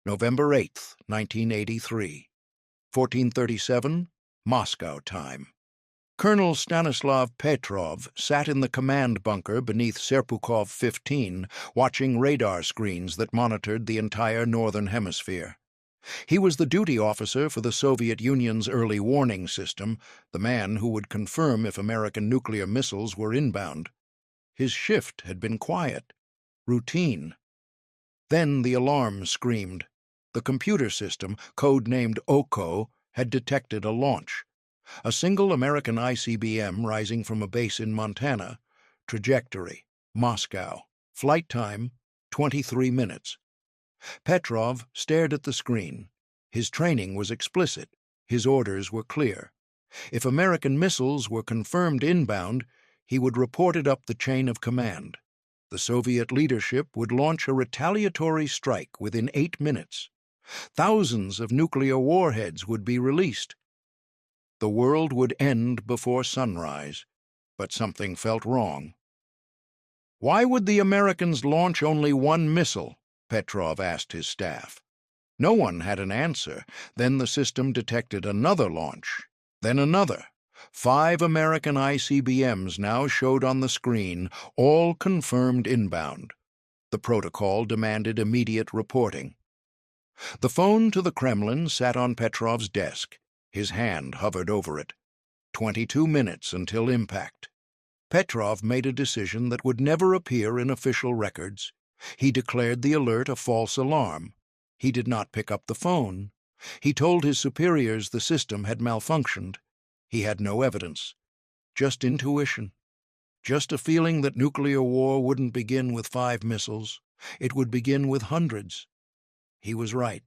November 8th, 1983. 1437, Moscow time. Colonel Stanislav Petrov sat in the command bunker beneath Serpukhov 15, watching radar screens that monitored the entire northern hemisphere. He was the duty officer for the Soviet Union's early warning system, the man who would confirm if American nuclear missiles were inbound. His shift had been quiet, routine. Then the alarm screamed. The computer system, code-named OKO, had detected a launch. A single American ICBM rising from a base in Montana. Trajectory: Moscow. Flight time: 23 minutes. Petrov stared at the screen. His training was explicit. His orders were clear. If American missiles were confirmed inbound, he would report it up the chain of command. The Soviet leadership would launch a retaliatory strike within 8 minutes. Thousands of nuclear warheads would be released. The world would end before sunrise, but something felt wrong. Why would the Americans launch only one missile? Petrov asked his staff. No one had an answer. Then the system detected another launch, then another. 5 American ICBMs now showed on the screen, all confirmed inbound. The protocol demanded immediate reporting. The phone to the Kremlin sat on Petrov's desk. His hand hovered over it. 22 minutes until impact. Petrov made a decision that would never appear in official records. He declared the alert a false alarm. He did not pick up the phone. He told his superiors the system had malfunctioned. He had no evidence. Just intuition. Just a feeling that nuclear war wouldn't begin with 5 missiles. It would begin with hundreds. He was right.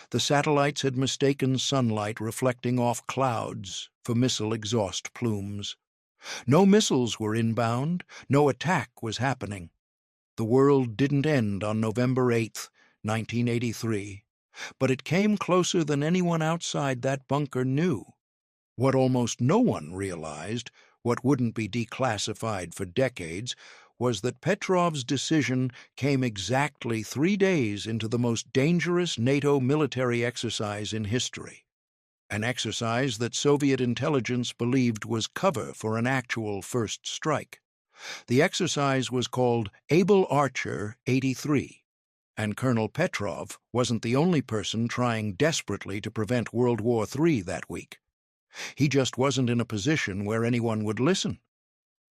The satellites had mistaken sunlight reflecting off clouds for missile exhaust plumes. No missiles were inbound. No attack was happening. The world didn't end on November 8th, 1983, but it came closer than anyone outside that bunker knew. What almost no one realized, what wouldn't be declassified for decades, was that Petrov's decision came exactly 3 days into the most dangerous NATO military exercise in history, an exercise that Soviet intelligence believed was cover for an actual first strike. The exercise was called Able Archer 83, and Colonel Petrov wasn't the only person trying desperately to prevent World War III that week. He just wasn't in a position where anyone would listen.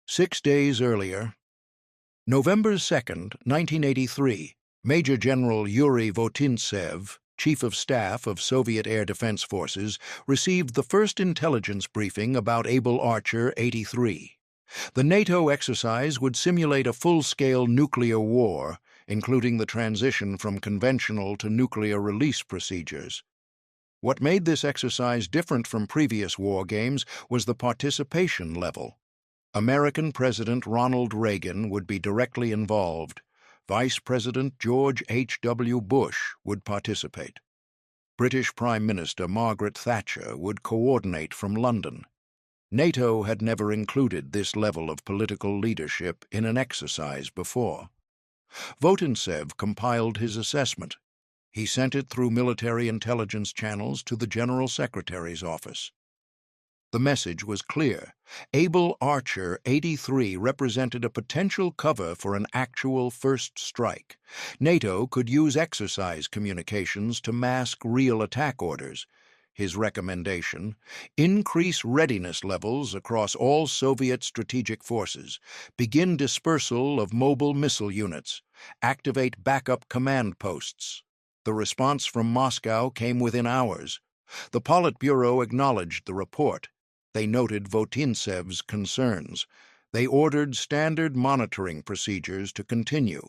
6 days earlier, November 2nd, 1983, Major General Yuri Votintsev, Chief of Staff of Soviet Air Defense Forces, received the first intelligence briefing about Able Archer 83. The NATO exercise would simulate a full-scale nuclear war, including the transition from conventional to nuclear release procedures. What made this exercise different from previous war games was the participation level. American President Ronald Reagan would be directly involved. Vice President George H.W. Bush would participate. British Prime Minister Margaret Thatcher would coordinate from London. NATO had never included this level of political leadership in an exercise before. Votintsev compiled his assessment. He sent it through military intelligence channels to the General Secretary's office. The message was clear. Able Archer 83 represented a potential cover for an actual first strike. NATO could use exercise communications to mask real attack orders. His recommendation: increase readiness levels across all Soviet strategic forces, begin dispersal of mobile missile units, activate backup command posts. The response from Moscow came within hours. The Politburo acknowledged the report. They noted Votintsev's concerns. They ordered standard monitoring procedures to continue.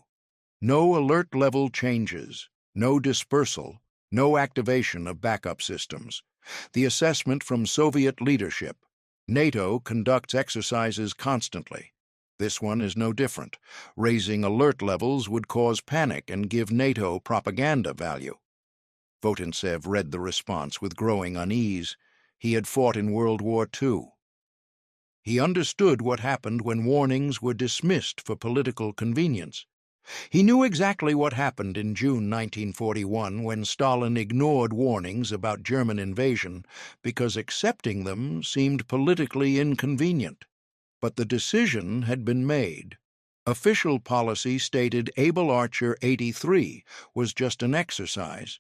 No alert level changes, no dispersal, no activation of backup systems. The assessment from Soviet leadership: NATO conducts exercises constantly. This one is no different. Raising alert levels would cause panic and give NATO propaganda value. Votintsev read the response with growing unease. He had fought in World War II. He understood what happened when warnings were dismissed for political convenience. He knew exactly what happened in June 1941 when Stalin ignored warnings about German invasion because accepting them seemed politically inconvenient. But the decision had been made. Official policy stated Able Archer 83 was just an exercise.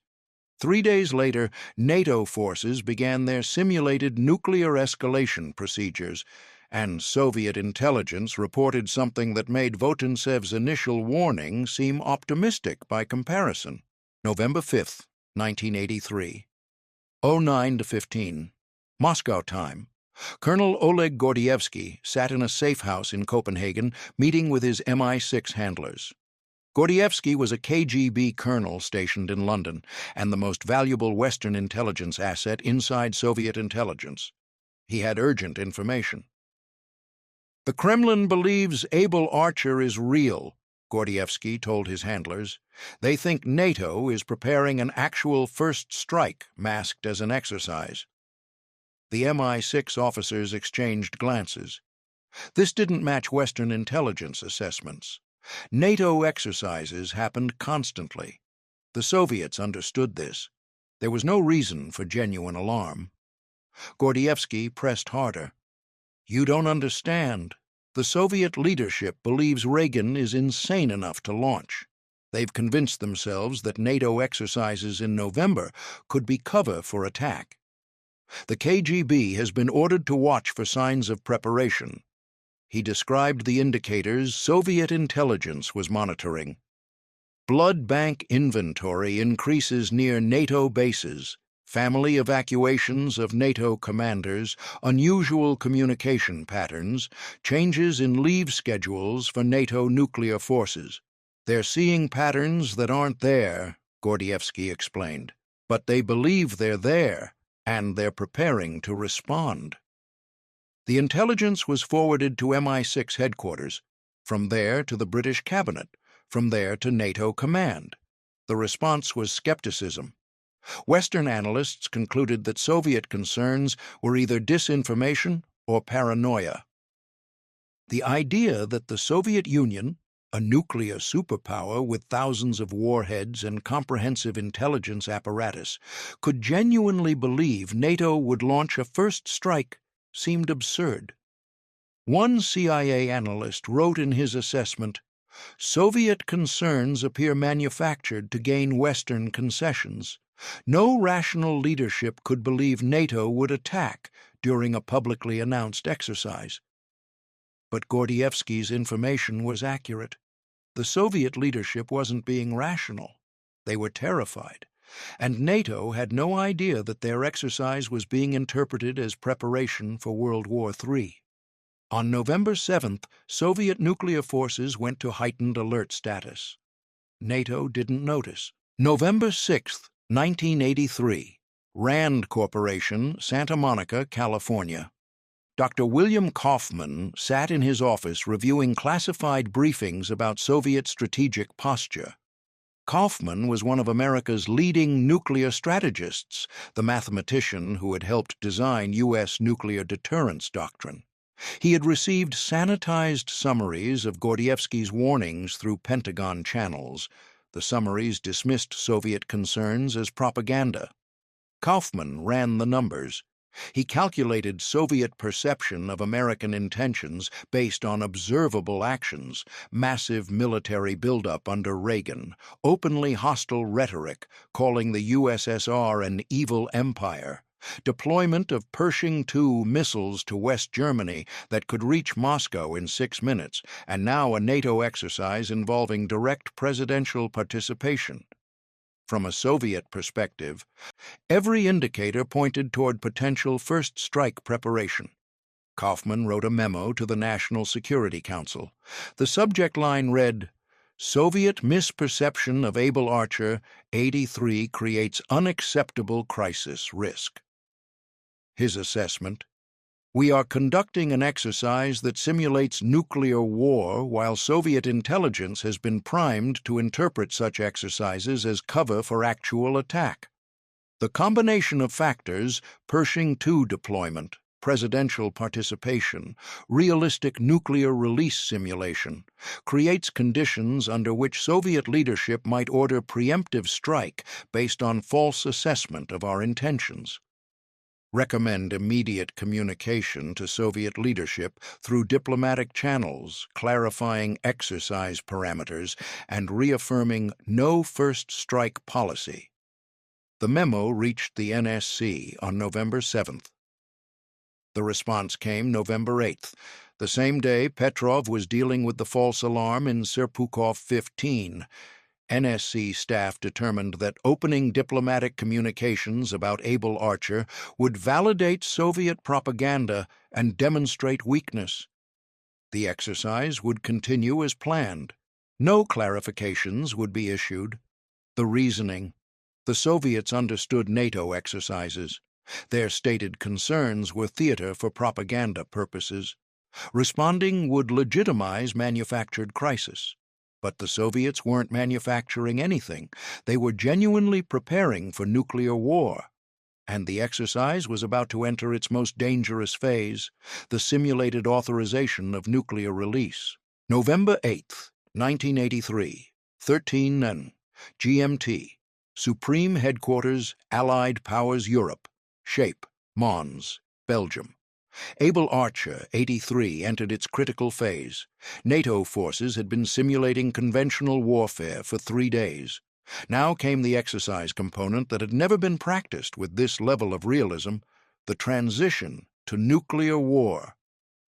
3 days later, NATO forces began their simulated nuclear escalation procedures, and Soviet intelligence reported something that made Votintsev's initial warning seem optimistic by comparison. November 5, 1983. 09:15. Moscow time. Colonel Oleg Gordievsky sat in a safe house in Copenhagen, meeting with his MI6 handlers. Gordievsky was a KGB colonel stationed in London and the most valuable Western intelligence asset inside Soviet intelligence. He had urgent information. "The Kremlin believes Able Archer is real," Gordievsky told his handlers. "They think NATO is preparing an actual first strike masked as an exercise." The MI6 officers exchanged glances. This didn't match Western intelligence assessments. NATO exercises happened constantly. The Soviets understood this. There was no reason for genuine alarm. Gordievsky pressed harder. "You don't understand. The Soviet leadership believes Reagan is insane enough to launch. They've convinced themselves that NATO exercises in November could be cover for attack. The KGB has been ordered to watch for signs of preparation." He described the indicators Soviet intelligence was monitoring. "Blood bank inventory increases near NATO bases, family evacuations of NATO commanders, unusual communication patterns, changes in leave schedules for NATO nuclear forces. They're seeing patterns that aren't there," Gordievsky explained. "But they believe they're there, and they're preparing to respond." The intelligence was forwarded to MI6 headquarters, from there to the British cabinet, from there to NATO command. The response was skepticism. Western analysts concluded that Soviet concerns were either disinformation or paranoia. The idea that the Soviet Union, a nuclear superpower with thousands of warheads and comprehensive intelligence apparatus, could genuinely believe NATO would launch a first strike seemed absurd. One CIA analyst wrote in his assessment, "Soviet concerns appear manufactured to gain Western concessions. No rational leadership could believe NATO would attack during a publicly announced exercise." But Gordievsky's information was accurate. The Soviet leadership wasn't being rational. They were terrified. And NATO had no idea that their exercise was being interpreted as preparation for World War III. On November 7th, Soviet nuclear forces went to heightened alert status. NATO didn't notice. November 6th, 1983. Rand Corporation, Santa Monica, California. Dr. William Kaufman sat in his office reviewing classified briefings about Soviet strategic posture. Kaufman was one of America's leading nuclear strategists, the mathematician who had helped design U.S. nuclear deterrence doctrine. He had received sanitized summaries of Gordievsky's warnings through Pentagon channels. The summaries dismissed Soviet concerns as propaganda. Kaufman ran the numbers. He calculated Soviet perception of American intentions based on observable actions, massive military buildup under Reagan, openly hostile rhetoric calling the USSR an evil empire, deployment of Pershing II missiles to West Germany that could reach Moscow in 6 minutes, and now a NATO exercise involving direct presidential participation. From a Soviet perspective, every indicator pointed toward potential first strike preparation. Kaufman wrote a memo to the National Security Council. The subject line read, "Soviet misperception of Able Archer 83 creates unacceptable crisis risk." His assessment: "We are conducting an exercise that simulates nuclear war while Soviet intelligence has been primed to interpret such exercises as cover for actual attack. The combination of factors, Pershing II deployment, presidential participation, realistic nuclear release simulation, creates conditions under which Soviet leadership might order preemptive strike based on false assessment of our intentions. Recommend immediate communication to Soviet leadership through diplomatic channels, clarifying exercise parameters and reaffirming no first strike policy. The memo reached the NSC on November 7th. The response came November 8th. The same day, Petrov was dealing with the false alarm in Serpukhov 15. NSC staff determined that opening diplomatic communications about Able Archer would validate Soviet propaganda and demonstrate weakness. The exercise would continue as planned. No clarifications would be issued. The reasoning: the Soviets understood NATO exercises. Their stated concerns were theater for propaganda purposes. Responding would legitimize manufactured crisis. But the Soviets weren't manufacturing anything. They were genuinely preparing for nuclear war. And the exercise was about to enter its most dangerous phase, the simulated authorization of nuclear release. November 8th, 1983, 13 N, GMT, Supreme Headquarters, Allied Powers Europe, Shape, Mons, Belgium. Able Archer 83 entered its critical phase. NATO forces had been simulating conventional warfare for 3 days. Now came the exercise component that had never been practiced with this level of realism, the transition to nuclear war.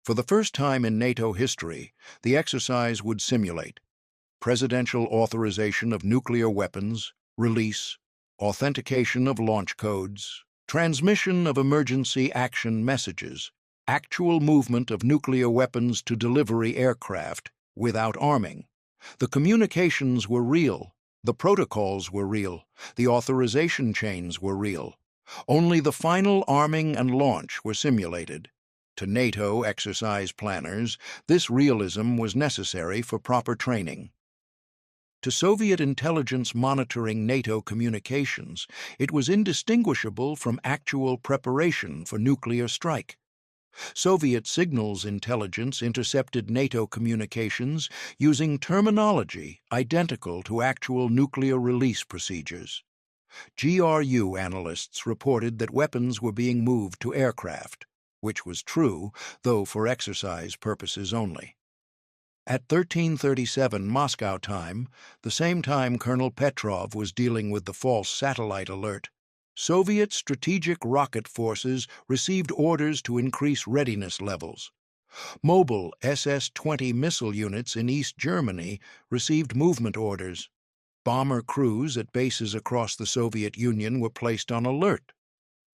For the first time in NATO history, the exercise would simulate presidential authorization of nuclear weapons, release, authentication of launch codes, transmission of emergency action messages, actual movement of nuclear weapons to delivery aircraft without arming. The communications were real, the protocols were real, the authorization chains were real. Only the final arming and launch were simulated. To NATO exercise planners, this realism was necessary for proper training. To Soviet intelligence monitoring NATO communications, it was indistinguishable from actual preparation for nuclear strike. Soviet signals intelligence intercepted NATO communications using terminology identical to actual nuclear release procedures. GRU analysts reported that weapons were being moved to aircraft, which was true, though for exercise purposes only. At 1337 Moscow time, the same time Colonel Petrov was dealing with the false satellite alert, Soviet strategic rocket forces received orders to increase readiness levels. Mobile SS-20 missile units in East Germany received movement orders. Bomber crews at bases across the Soviet Union were placed on alert.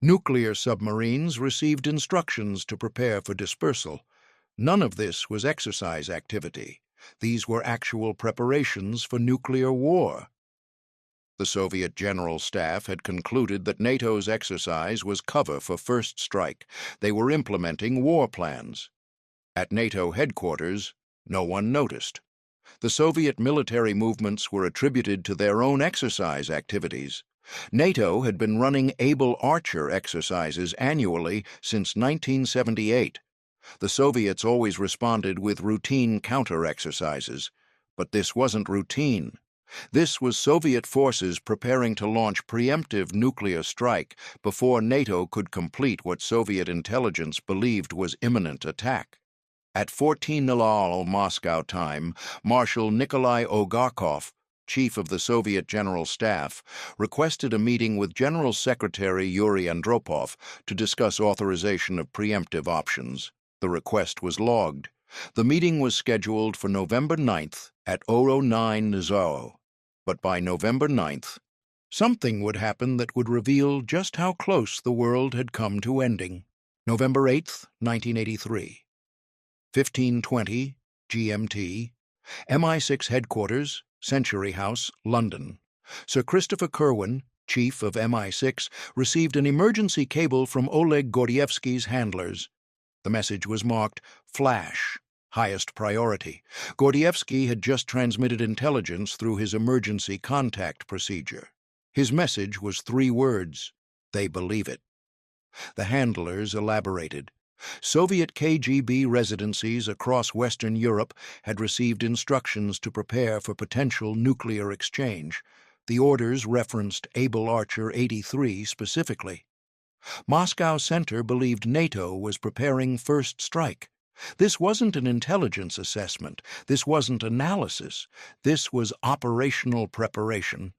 Nuclear submarines received instructions to prepare for dispersal. None of this was exercise activity. These were actual preparations for nuclear war. The Soviet General Staff had concluded that NATO's exercise was cover for first strike. They were implementing war plans. At NATO headquarters, no one noticed. The Soviet military movements were attributed to their own exercise activities. NATO had been running Able Archer exercises annually since 1978. The Soviets always responded with routine counter-exercises, but this wasn't routine. This was Soviet forces preparing to launch preemptive nuclear strike before NATO could complete what Soviet intelligence believed was imminent attack. At 14:00 Moscow time, Marshal Nikolai Ogarkov, chief of the Soviet General Staff, requested a meeting with General Secretary Yuri Andropov to discuss authorization of preemptive options. The request was logged. The meeting was scheduled for November 9th at 09:00. But by November 9th, something would happen that would reveal just how close the world had come to ending. November 8th, 1983. 15:20 GMT. MI6 Headquarters, Century House, London. Sir Christopher Kerwin, chief of MI6, received an emergency cable from Oleg Gordievsky's handlers. The message was marked Flash, highest priority. Gordievsky had just transmitted intelligence through his emergency contact procedure. His message was 3 words: they believe it. The handlers elaborated. Soviet KGB residencies across Western Europe had received instructions to prepare for potential nuclear exchange. The orders referenced Able Archer 83 specifically. Moscow Center believed NATO was preparing first strike. This wasn't an intelligence assessment. This wasn't analysis. This was operational preparation.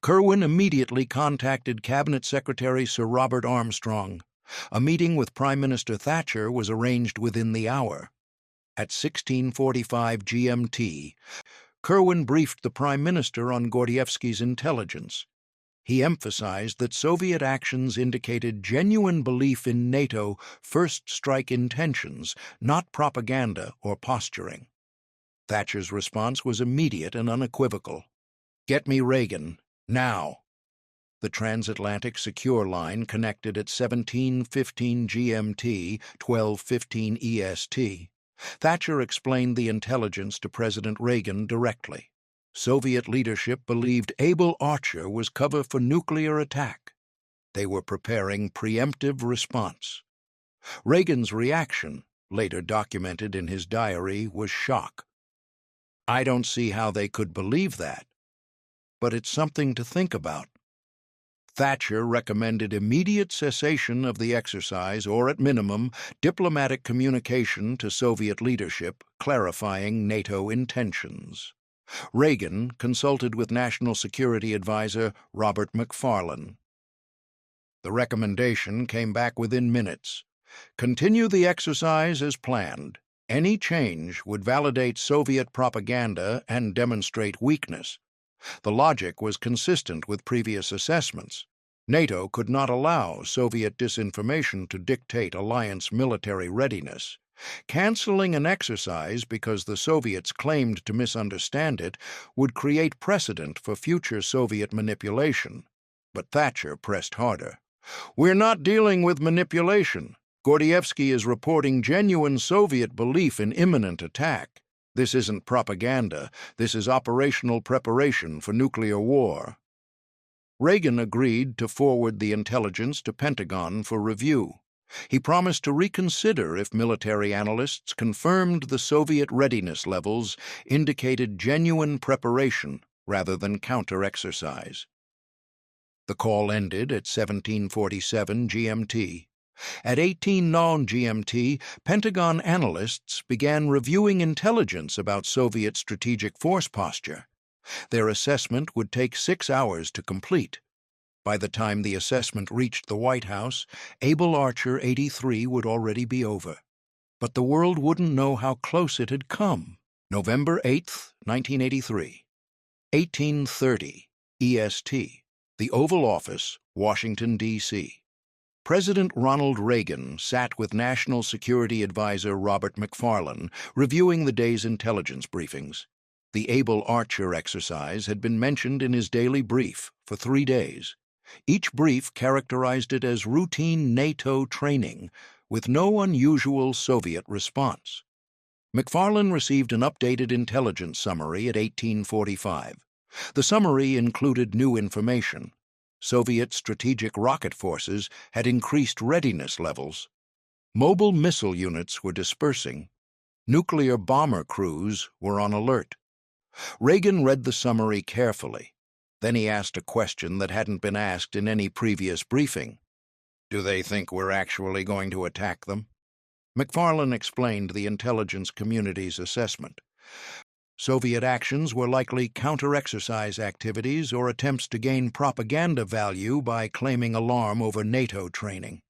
Kerwin immediately contacted Cabinet Secretary Sir Robert Armstrong. A meeting with Prime Minister Thatcher was arranged within the hour. At 16:45 GMT, Kerwin briefed the Prime Minister on Gordievsky's intelligence. He emphasized that Soviet actions indicated genuine belief in NATO first strike intentions, not propaganda or posturing. Thatcher's response was immediate and unequivocal. "Get me Reagan, now." The transatlantic secure line connected at 17:15 GMT, 12:15 EST. Thatcher explained the intelligence to President Reagan directly. Soviet leadership believed Able Archer was cover for nuclear attack. They were preparing preemptive response. Reagan's reaction, later documented in his diary, was shock. "I don't see how they could believe that, but it's something to think about." Thatcher recommended immediate cessation of the exercise or, at minimum, diplomatic communication to Soviet leadership, clarifying NATO intentions. Reagan consulted with National Security Advisor Robert McFarlane. The recommendation came back within minutes. Continue the exercise as planned. Any change would validate Soviet propaganda and demonstrate weakness. The logic was consistent with previous assessments. NATO could not allow Soviet disinformation to dictate alliance military readiness. Canceling an exercise because the Soviets claimed to misunderstand it would create precedent for future Soviet manipulation. But Thatcher pressed harder. "We're not dealing with manipulation. Gordievsky is reporting genuine Soviet belief in imminent attack. This isn't propaganda. This is operational preparation for nuclear war." Reagan agreed to forward the intelligence to Pentagon for review. He promised to reconsider if military analysts confirmed the Soviet readiness levels indicated genuine preparation rather than counter-exercise. The call ended at 17:47 GMT. At 18:00 GMT, Pentagon analysts began reviewing intelligence about Soviet strategic force posture. Their assessment would take 6 hours to complete. By the time the assessment reached the White House, Able Archer 83 would already be over. But the world wouldn't know how close it had come. November 8, 1983. 18:30 EST. The Oval Office, Washington, D.C. President Ronald Reagan sat with National Security Advisor Robert McFarlane, reviewing the day's intelligence briefings. The Able Archer exercise had been mentioned in his daily brief for 3 days. Each brief characterized it as routine NATO training, with no unusual Soviet response. McFarlane received an updated intelligence summary at 18:45. The summary included new information. Soviet strategic rocket forces had increased readiness levels. Mobile missile units were dispersing. Nuclear bomber crews were on alert. Reagan read the summary carefully. Then he asked a question that hadn't been asked in any previous briefing. "Do they think we're actually going to attack them?" McFarlane explained the intelligence community's assessment. Soviet actions were likely counter-exercise activities or attempts to gain propaganda value by claiming alarm over NATO training.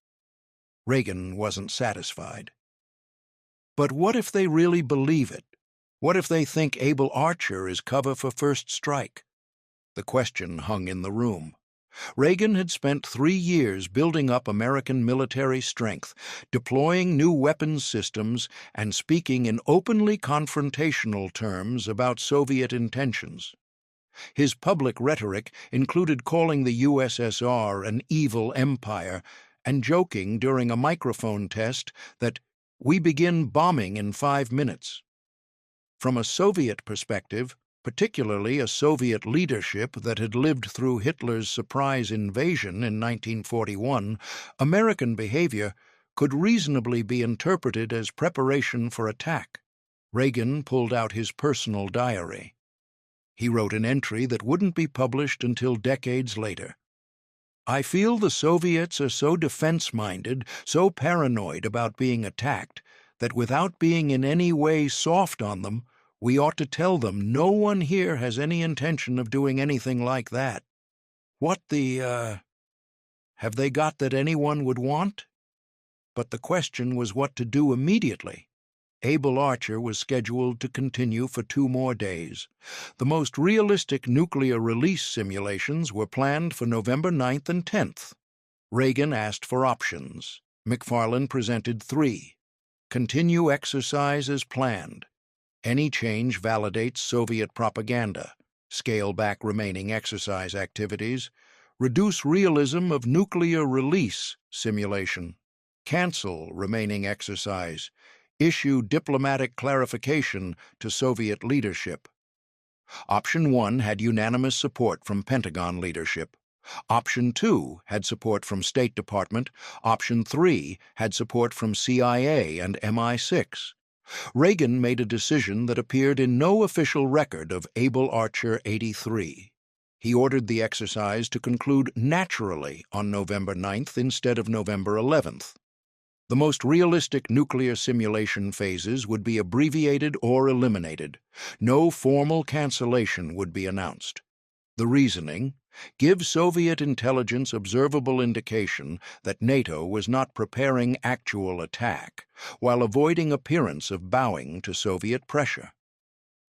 Reagan wasn't satisfied. But what if they really believe it? What if they think Able Archer is cover for first strike? The question hung in the room. Reagan had spent 3 years building up American military strength, deploying new weapons systems, and speaking in openly confrontational terms about Soviet intentions. His public rhetoric included calling the USSR an evil empire and joking during a microphone test that we begin bombing in 5 minutes. From a Soviet perspective, particularly a Soviet leadership that had lived through Hitler's surprise invasion in 1941, American behavior could reasonably be interpreted as preparation for attack. Reagan pulled out his personal diary. He wrote an entry that wouldn't be published until decades later. "I feel the Soviets are so defense-minded, so paranoid about being attacked, that without being in any way soft on them, we ought to tell them no one here has any intention of doing anything like that. What have they got that anyone would want?" But the question was what to do immediately. Able Archer was scheduled to continue for 2 more days. The most realistic nuclear release simulations were planned for November 9th and 10th. Reagan asked for options. McFarlane presented 3. Continue exercise as planned. Any change validates Soviet propaganda. Scale back remaining exercise activities. Reduce realism of nuclear release simulation. Cancel remaining exercise. Issue diplomatic clarification to Soviet leadership. Option 1 had unanimous support from Pentagon leadership. Option 2 had support from State Department. Option 3 had support from CIA and MI6. Reagan made a decision that appeared in no official record of Able Archer 83. He ordered the exercise to conclude naturally on November 9th instead of November 11th. The most realistic nuclear simulation phases would be abbreviated or eliminated. No formal cancellation would be announced. The reasoning: give Soviet intelligence observable indication that NATO was not preparing actual attack, while avoiding appearance of bowing to Soviet pressure.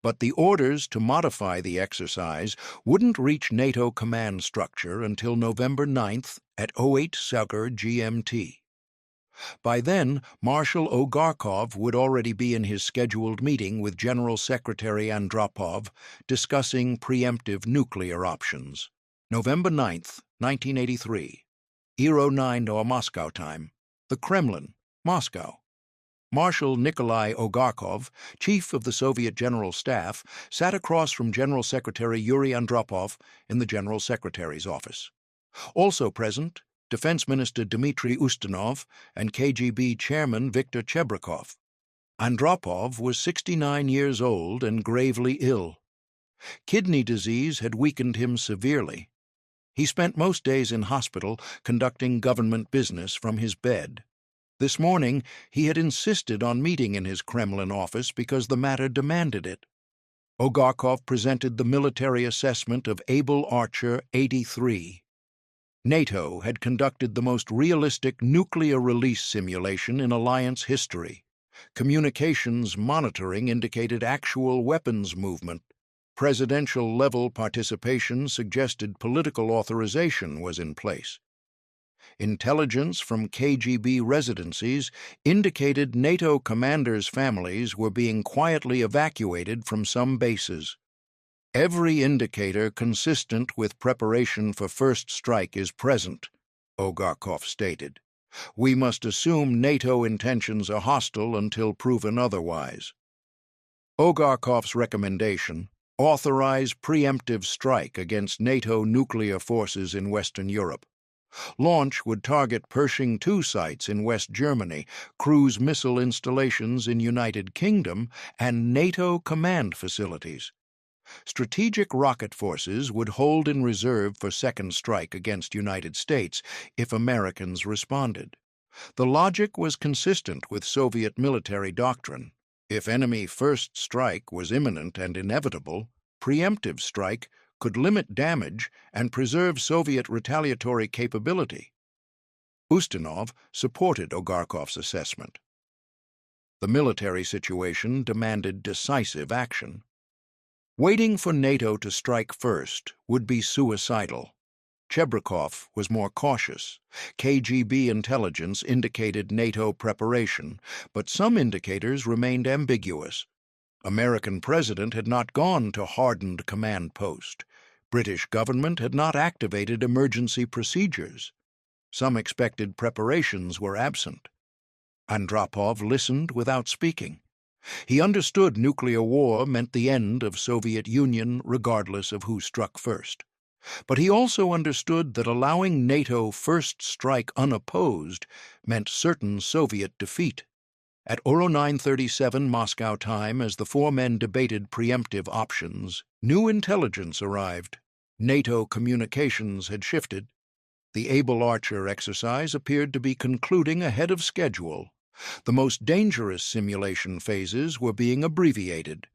But the orders to modify the exercise wouldn't reach NATO command structure until November 9th at 08 Sugar GMT. By then, Marshal Ogarkov would already be in his scheduled meeting with General Secretary Andropov discussing preemptive nuclear options. November 9th, 1983. 09 Moscow time. The Kremlin, Moscow. Marshal Nikolai Ogarkov, chief of the Soviet General Staff, sat across from General Secretary Yuri Andropov in the General Secretary's office. Also present, Defense Minister Dmitry Ustinov and KGB Chairman Viktor Chebrikov. Andropov was 69 years old and gravely ill. Kidney disease had weakened him severely. He spent most days in hospital conducting government business from his bed. This morning, he had insisted on meeting in his Kremlin office because the matter demanded it. Ogarkov presented the military assessment of Able Archer 83. NATO had conducted the most realistic nuclear release simulation in alliance history. Communications monitoring indicated actual weapons movement. Presidential-level participation suggested political authorization was in place. Intelligence from KGB residencies indicated NATO commanders' families were being quietly evacuated from some bases. Every indicator consistent with preparation for first strike is present, Ogarkov stated. We must assume NATO intentions are hostile until proven otherwise. Ogarkov's recommendation: authorize preemptive strike against NATO nuclear forces in Western Europe. Launch would target Pershing II sites in West Germany, cruise missile installations in United Kingdom, and NATO command facilities. Strategic rocket forces would hold in reserve for second strike against United States if Americans responded. The logic was consistent with Soviet military doctrine. If enemy first strike was imminent and inevitable, preemptive strike could limit damage and preserve Soviet retaliatory capability. Ustinov supported Ogarkov's assessment. The military situation demanded decisive action. Waiting for NATO to strike first would be suicidal. Chebrikov was more cautious. KGB intelligence indicated NATO preparation, but some indicators remained ambiguous. American president had not gone to hardened command post. British government had not activated emergency procedures. Some expected preparations were absent. Andropov listened without speaking. He understood nuclear war meant the end of Soviet Union regardless of who struck first. But he also understood that allowing NATO first strike unopposed meant certain Soviet defeat. At 0937 Moscow time, as the four men debated preemptive options, new intelligence arrived. NATO communications had shifted. The Able Archer exercise appeared to be concluding ahead of schedule. The most dangerous simulation phases were being abbreviated.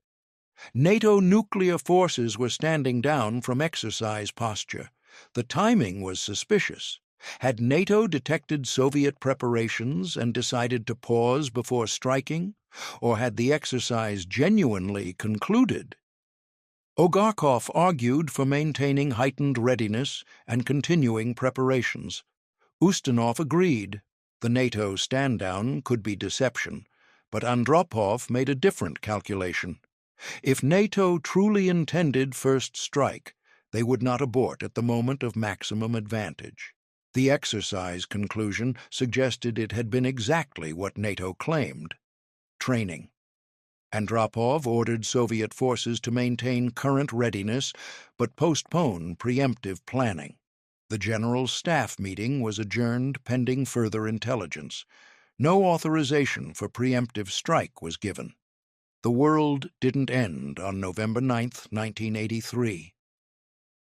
NATO nuclear forces were standing down from exercise posture. The timing was suspicious. Had NATO detected Soviet preparations and decided to pause before striking? Or had the exercise genuinely concluded? Ogarkov argued for maintaining heightened readiness and continuing preparations. Ustinov agreed. The NATO stand-down could be deception, but Andropov made a different calculation. If NATO truly intended first strike, they would not abort at the moment of maximum advantage. The exercise conclusion suggested it had been exactly what NATO claimed: training. Andropov ordered Soviet forces to maintain current readiness but postpone preemptive planning. The General Staff meeting was adjourned pending further intelligence. No authorization for preemptive strike was given. The world didn't end on November 9, 1983.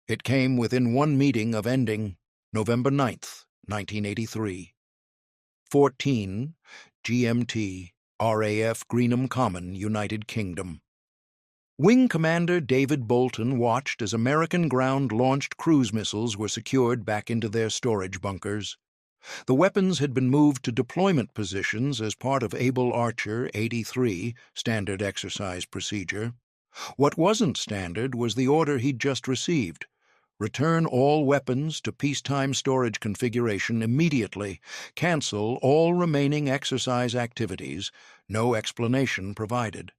It came within one meeting of ending November 9, 1983. 14 GMT, RAF Greenham Common, United Kingdom. Wing Commander David Bolton watched as American ground-launched cruise missiles were secured back into their storage bunkers. The weapons had been moved to deployment positions as part of Able Archer 83 standard exercise procedure. What wasn't standard was the order he'd just received: return all weapons to peacetime storage configuration immediately. Cancel all remaining exercise activities. No explanation provided.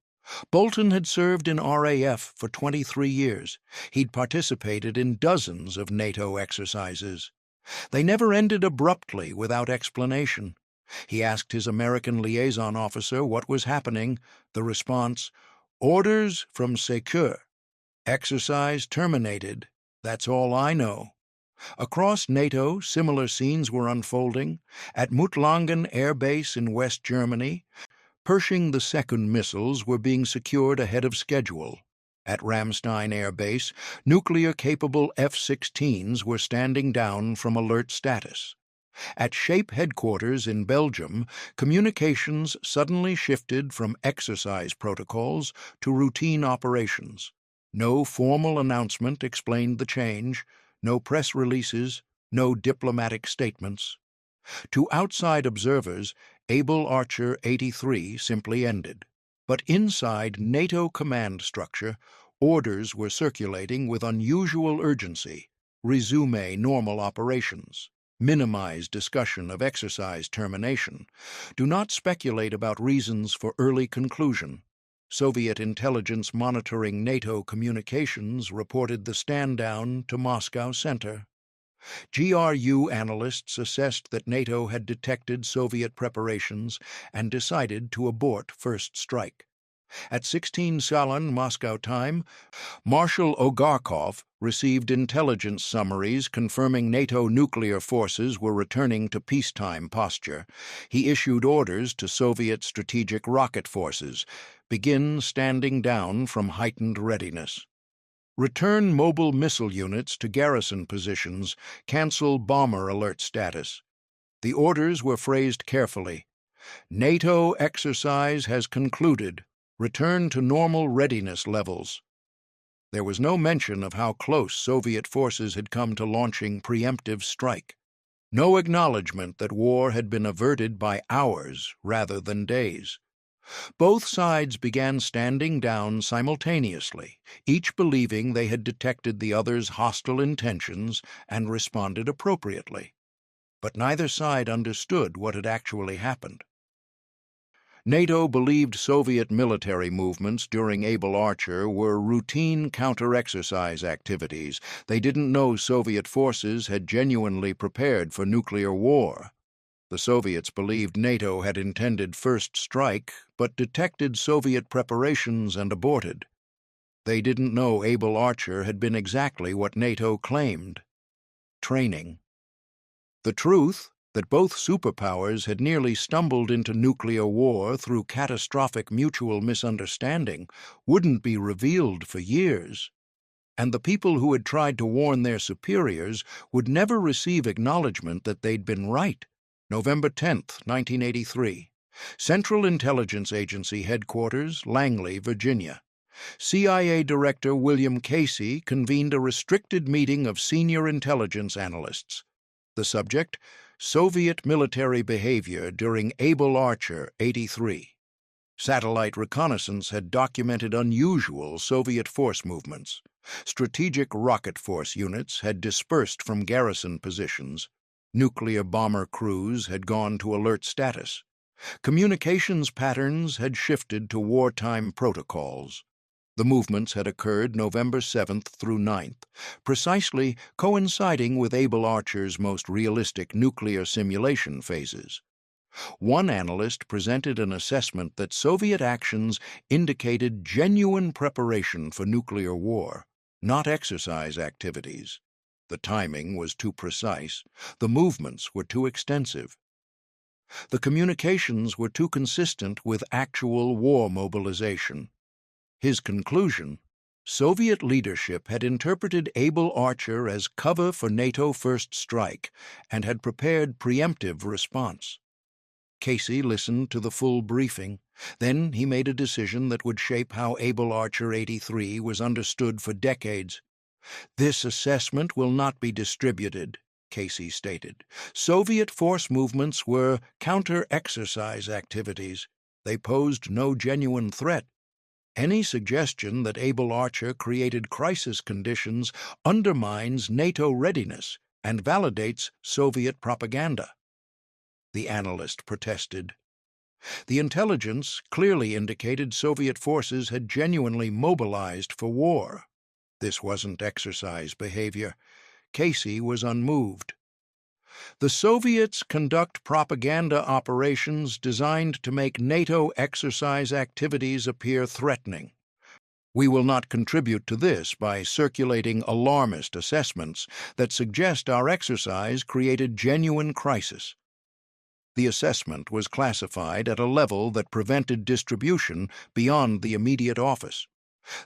Bolton had served in RAF for 23 years. He'd participated in dozens of NATO exercises. They never ended abruptly without explanation. He asked his American liaison officer what was happening. The response: orders from Secure. Exercise terminated. That's all I know. Across NATO, similar scenes were unfolding. At Muttlangen Air Base in West Germany, Pershing II missiles were being secured ahead of schedule. At Ramstein Air Base, nuclear-capable F-16s were standing down from alert status. At SHAPE headquarters in Belgium, communications suddenly shifted from exercise protocols to routine operations. No formal announcement explained the change, no press releases, no diplomatic statements. To outside observers, Able Archer 83 simply ended. But inside NATO command structure, orders were circulating with unusual urgency: resume normal operations, minimize discussion of exercise termination, do not speculate about reasons for early conclusion. Soviet intelligence monitoring NATO communications reported the stand-down to Moscow Center. GRU analysts assessed that NATO had detected Soviet preparations and decided to abort first strike. At 16 Salon Moscow time, Marshal Ogarkov received intelligence summaries confirming NATO nuclear forces were returning to peacetime posture. He issued orders to Soviet strategic rocket forces: begin standing down from heightened readiness. Return mobile missile units to garrison positions. Cancel bomber alert status. The orders were phrased carefully. NATO exercise has concluded. Return to normal readiness levels. There was no mention of how close Soviet forces had come to launching preemptive strike. No acknowledgement that war had been averted by hours rather than days. Both sides began standing down simultaneously, each believing they had detected the other's hostile intentions and responded appropriately. But neither side understood what had actually happened. NATO believed Soviet military movements during Able Archer were routine counter-exercise activities. They didn't know Soviet forces had genuinely prepared for nuclear war. The Soviets believed NATO had intended first strike, but detected Soviet preparations and aborted. They didn't know Able Archer had been exactly what NATO claimed: training. The truth that both superpowers had nearly stumbled into nuclear war through catastrophic mutual misunderstanding wouldn't be revealed for years, and the people who had tried to warn their superiors would never receive acknowledgement that they'd been right. November 10th, 1983. Central Intelligence Agency Headquarters, Langley, Virginia. CIA Director William Casey convened a restricted meeting of senior intelligence analysts. The subject: Soviet military behavior during Able Archer 83. Satellite reconnaissance had documented unusual Soviet force movements. Strategic rocket force units had dispersed from garrison positions. Nuclear bomber crews had gone to alert status. Communications patterns had shifted to wartime protocols. The movements had occurred November 7th through 9th, precisely coinciding with Able Archer's most realistic nuclear simulation phases. One analyst presented an assessment that Soviet actions indicated genuine preparation for nuclear war, not exercise activities. The timing was too precise. The movements were too extensive. The communications were too consistent with actual war mobilization. His conclusion: Soviet leadership had interpreted Able Archer as cover for NATO first strike and had prepared preemptive response. Casey listened to the full briefing. Then he made a decision that would shape how Able Archer 83 was understood for decades. "This assessment will not be distributed," Casey stated. "Soviet force movements were counter-exercise activities. They posed no genuine threat. Any suggestion that Able Archer created crisis conditions undermines NATO readiness and validates Soviet propaganda." The analyst protested. The intelligence clearly indicated Soviet forces had genuinely mobilized for war. This wasn't exercise behavior. Casey was unmoved. "The Soviets conduct propaganda operations designed to make NATO exercise activities appear threatening. We will not contribute to this by circulating alarmist assessments that suggest our exercise created genuine crisis." The assessment was classified at a level that prevented distribution beyond the immediate office.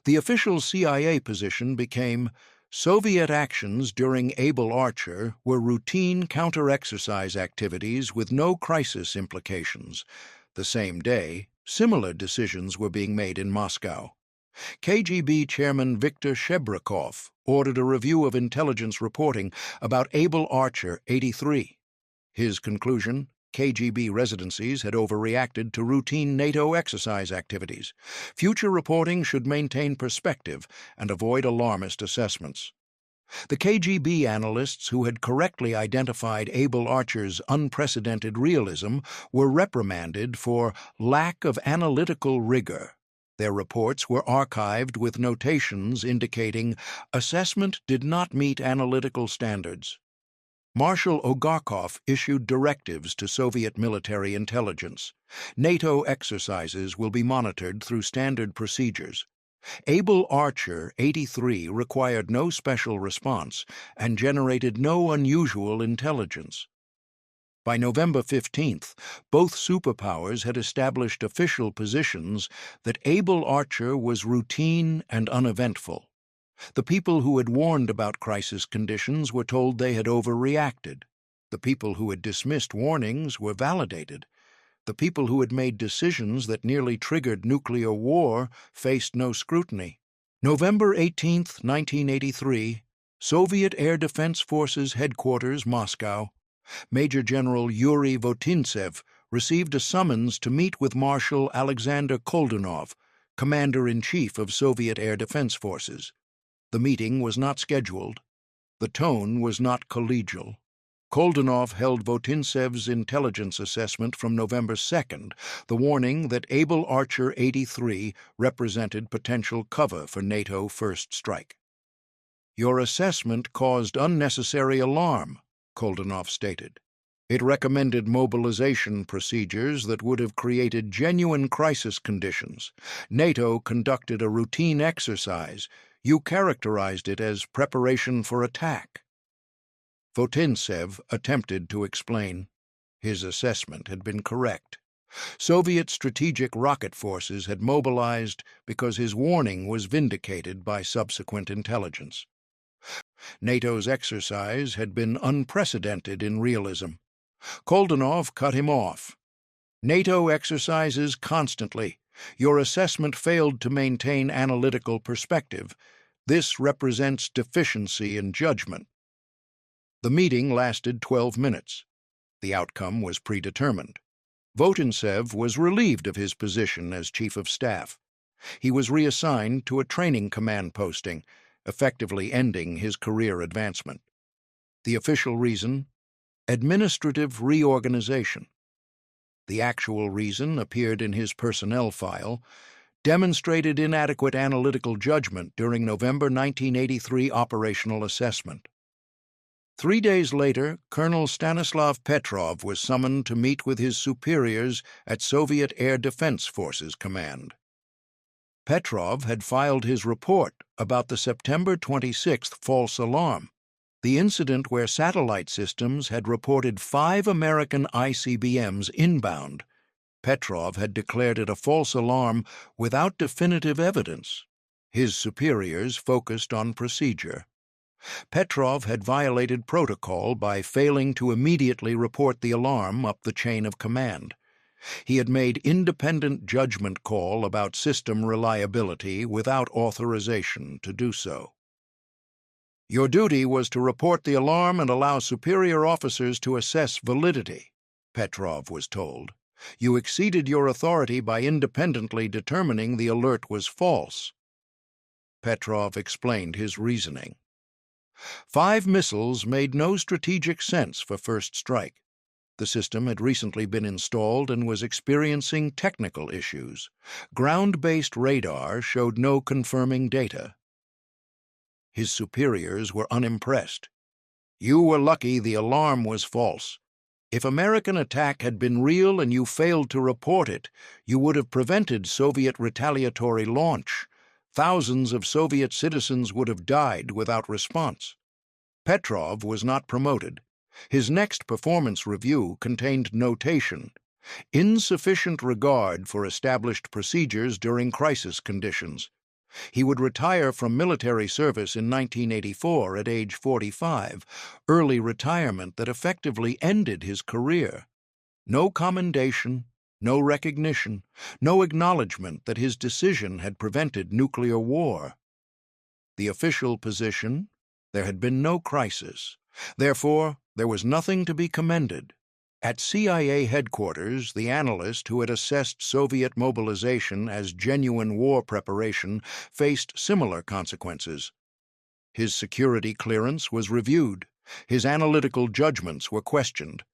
The official CIA position became: Soviet actions during Able Archer were routine counter-exercise activities with no crisis implications. The same day, similar decisions were being made in Moscow. KGB Chairman Viktor Shcherbakov ordered a review of intelligence reporting about Able Archer 83. His conclusion: KGB residencies had overreacted to routine NATO exercise activities. Future reporting should maintain perspective and avoid alarmist assessments. The KGB analysts who had correctly identified Able Archer's unprecedented realism were reprimanded for lack of analytical rigor. Their reports were archived with notations indicating assessment did not meet analytical standards. Marshal Ogarkov issued directives to Soviet military intelligence. NATO exercises will be monitored through standard procedures. Able Archer 83 required no special response and generated no unusual intelligence. By November 15th, both superpowers had established official positions that Able Archer was routine and uneventful. The people who had warned about crisis conditions were told they had overreacted. The people who had dismissed warnings were validated. The people who had made decisions that nearly triggered nuclear war faced no scrutiny. November 18, 1983, Soviet Air Defense Forces Headquarters, Moscow. Major General Yuri Votintsev received a summons to meet with Marshal Alexander Koldunov, Commander-in-Chief of Soviet Air Defense Forces. The meeting was not scheduled. The tone was not collegial. Koldunov held Votintsev's intelligence assessment from November 2nd, the warning that Able Archer 83 represented potential cover for NATO first strike. "Your assessment caused unnecessary alarm," Koldunov stated. It recommended mobilization procedures that would have created genuine crisis conditions. NATO conducted a routine exercise. You characterized it as preparation for attack. Votintsev attempted to explain. His assessment had been correct. Soviet strategic rocket forces had mobilized because his warning was vindicated by subsequent intelligence. NATO's exercise had been unprecedented in realism. Koldenov cut him off. NATO exercises constantly. Your assessment failed to maintain analytical perspective. This represents deficiency in judgment. The meeting lasted 12 minutes. The outcome was predetermined. Votintsev was relieved of his position as Chief of Staff. He was reassigned to a training command posting, effectively ending his career advancement. The official reason? Administrative reorganization. The actual reason appeared in his personnel file, demonstrated inadequate analytical judgment during November 1983 operational assessment. 3 days later, Colonel Stanislav Petrov was summoned to meet with his superiors at Soviet Air Defense Forces Command. Petrov had filed his report about the September 26th false alarm, the incident where satellite systems had reported 5 American ICBMs inbound. Petrov had declared it a false alarm without definitive evidence. His superiors focused on procedure. Petrov had violated protocol by failing to immediately report the alarm up the chain of command. He had made independent judgment call about system reliability without authorization to do so. Your duty was to report the alarm and allow superior officers to assess validity, Petrov was told. You exceeded your authority by independently determining the alert was false. Petrov explained his reasoning. 5 missiles made no strategic sense for first strike. The system had recently been installed and was experiencing technical issues. Ground-based radar showed no confirming data. His superiors were unimpressed. You were lucky the alarm was false. If American attack had been real and you failed to report it, you would have prevented Soviet retaliatory launch. Thousands of Soviet citizens would have died without response. Petrov was not promoted. His next performance review contained notation, insufficient regard for established procedures during crisis conditions. He would retire from military service in 1984 at age 45, early retirement that effectively ended his career. No commendation, no recognition, no acknowledgement that his decision had prevented nuclear war. The official position: there had been no crisis. Therefore, there was nothing to be commended. At CIA headquarters, the analyst who had assessed Soviet mobilization as genuine war preparation faced similar consequences. His security clearance was reviewed. His analytical judgments were questioned.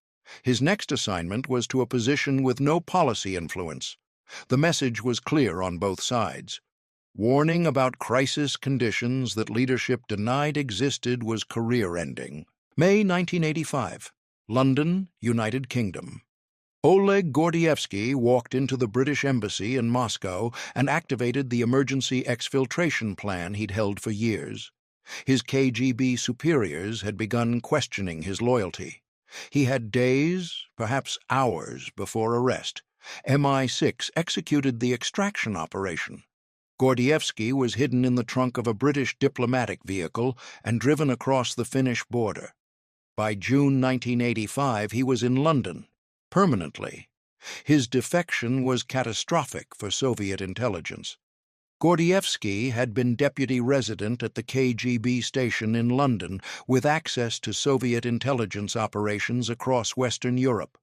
His next assignment was to a position with no policy influence. The message was clear on both sides. Warning about crisis conditions that leadership denied existed was career-ending. May 1985. London, United Kingdom. Oleg Gordievsky walked into the British Embassy in Moscow and activated the emergency exfiltration plan he'd held for years. His KGB superiors had begun questioning his loyalty. He had days, perhaps hours, before arrest. MI6 executed the extraction operation. Gordievsky was hidden in the trunk of a British diplomatic vehicle and driven across the Finnish border. By June 1985, he was in London, permanently. His defection was catastrophic for Soviet intelligence. Gordievsky had been deputy resident at the KGB station in London, with access to Soviet intelligence operations across Western Europe.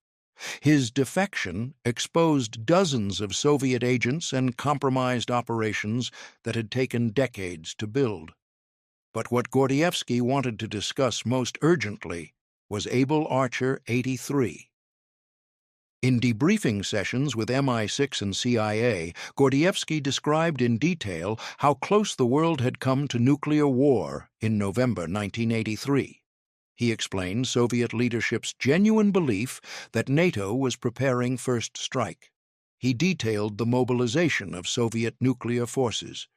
His defection exposed dozens of Soviet agents and compromised operations that had taken decades to build. But what Gordievsky wanted to discuss most urgently was Able Archer 83. In debriefing sessions with MI6 and CIA, Gordievsky described in detail how close the world had come to nuclear war in November 1983. He explained Soviet leadership's genuine belief that NATO was preparing first strike. He detailed the mobilization of Soviet nuclear forces.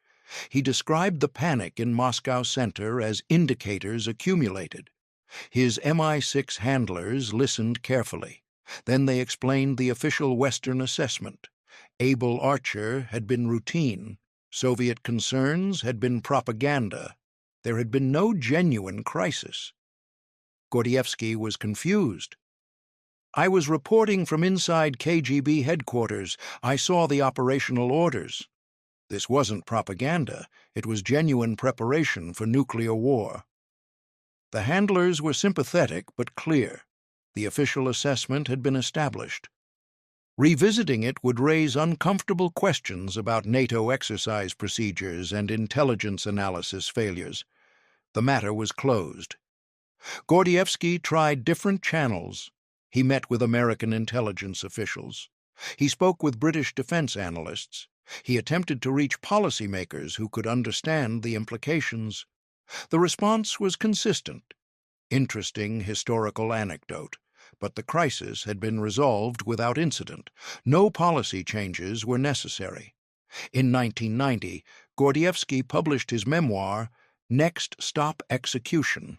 He described the panic in Moscow Center as indicators accumulated. His MI6 handlers listened carefully. Then they explained the official Western assessment. Able Archer had been routine. Soviet concerns had been propaganda. There had been no genuine crisis. Gordievsky was confused. "I was reporting from inside KGB headquarters. I saw the operational orders." This wasn't propaganda. It was genuine preparation for nuclear war. The handlers were sympathetic but clear. The official assessment had been established. Revisiting it would raise uncomfortable questions about NATO exercise procedures and intelligence analysis failures. The matter was closed. Gordievsky tried different channels. He met with American intelligence officials. He spoke with British defense analysts. He attempted to reach policymakers who could understand the implications. The response was consistent. Interesting historical anecdote. But the crisis had been resolved without incident. No policy changes were necessary. In 1990, Gordievsky published his memoir, Next Stop Execution.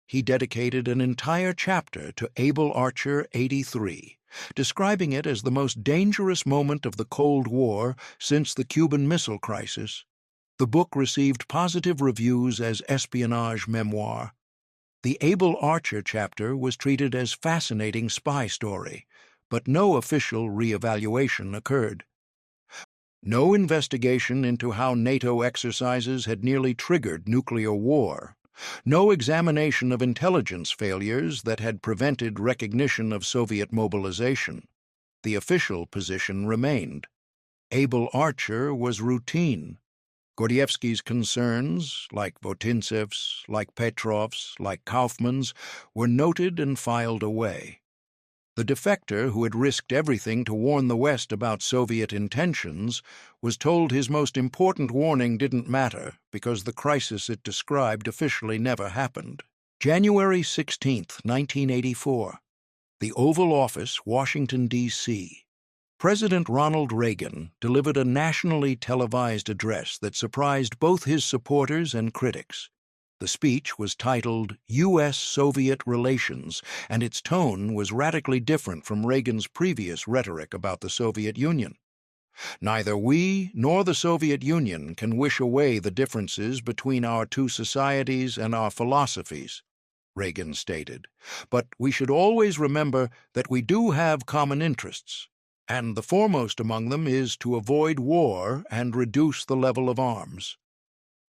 He dedicated an entire chapter to Able Archer 83, describing it as the most dangerous moment of the Cold War since the Cuban Missile Crisis. The book received positive reviews as espionage memoir. The Able Archer chapter was treated as fascinating spy story, but no official re-evaluation occurred. No investigation into how NATO exercises had nearly triggered nuclear war. No examination of intelligence failures that had prevented recognition of Soviet mobilization. The official position remained. Able Archer was routine. Gordievsky's concerns, like Votintsev's, like Petrov's, like Kaufman's, were noted and filed away. The defector who had risked everything to warn the West about Soviet intentions was told his most important warning didn't matter because the crisis it described officially never happened. January 16, 1984. The Oval Office, Washington, D.C. President Ronald Reagan delivered a nationally televised address that surprised both his supporters and critics. The speech was titled U.S.-Soviet Relations, and its tone was radically different from Reagan's previous rhetoric about the Soviet Union. "Neither we nor the Soviet Union can wish away the differences between our two societies and our philosophies," Reagan stated, "but we should always remember that we do have common interests, and the foremost among them is to avoid war and reduce the level of arms."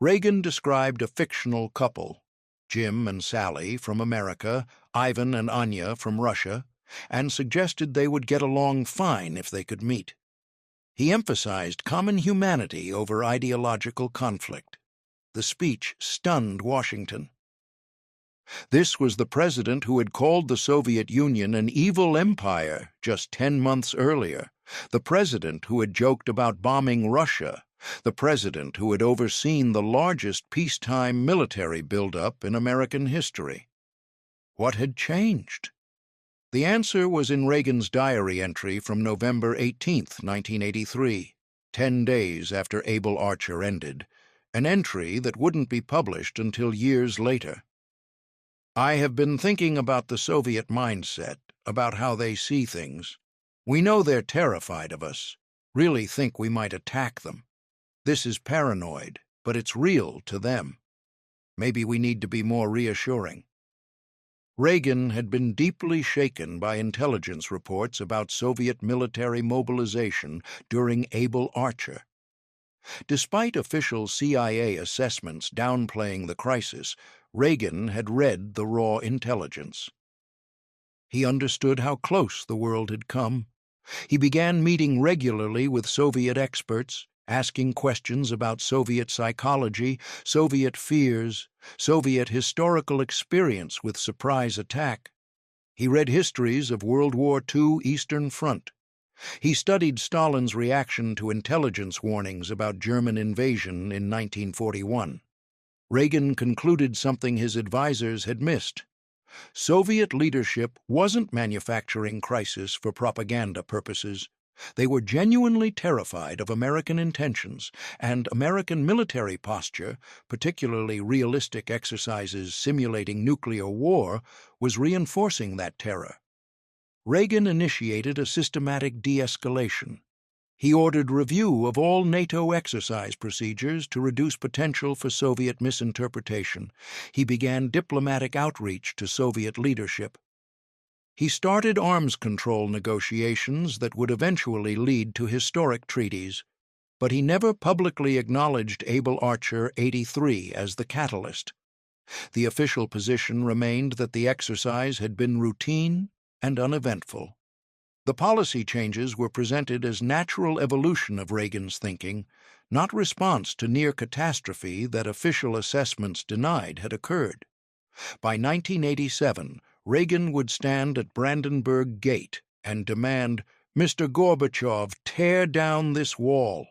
Reagan described a fictional couple, Jim and Sally from America, Ivan and Anya from Russia, and suggested they would get along fine if they could meet. He emphasized common humanity over ideological conflict. The speech stunned Washington. This was the president who had called the Soviet Union an evil empire just 10 months earlier, the president who had joked about bombing Russia, the president who had overseen the largest peacetime military buildup in American history. What had changed? The answer was in Reagan's diary entry from November 18, 1983, 10 days after Able Archer ended, an entry that wouldn't be published until years later. "I have been thinking about the Soviet mindset, about how they see things. We know they're terrified of us, really think we might attack them. This is paranoid, but it's real to them. Maybe we need to be more reassuring." Reagan had been deeply shaken by intelligence reports about Soviet military mobilization during Able Archer. Despite official CIA assessments downplaying the crisis, Reagan had read the raw intelligence. He understood how close the world had come. He began meeting regularly with Soviet experts, asking questions about Soviet psychology, Soviet fears, Soviet historical experience with surprise attack. He read histories of World War II Eastern Front. He studied Stalin's reaction to intelligence warnings about German invasion in 1941. Reagan concluded something his advisers had missed. Soviet leadership wasn't manufacturing crisis for propaganda purposes. They were genuinely terrified of American intentions, and American military posture, particularly realistic exercises simulating nuclear war, was reinforcing that terror. Reagan initiated a systematic de-escalation. He ordered review of all NATO exercise procedures to reduce potential for Soviet misinterpretation. He began diplomatic outreach to Soviet leadership. He started arms control negotiations that would eventually lead to historic treaties, but he never publicly acknowledged Able Archer 83 as the catalyst. The official position remained that the exercise had been routine and uneventful. The policy changes were presented as natural evolution of Reagan's thinking, not response to near catastrophe that official assessments denied had occurred. By 1987, Reagan would stand at Brandenburg Gate and demand, "Mr. Gorbachev, tear down this wall."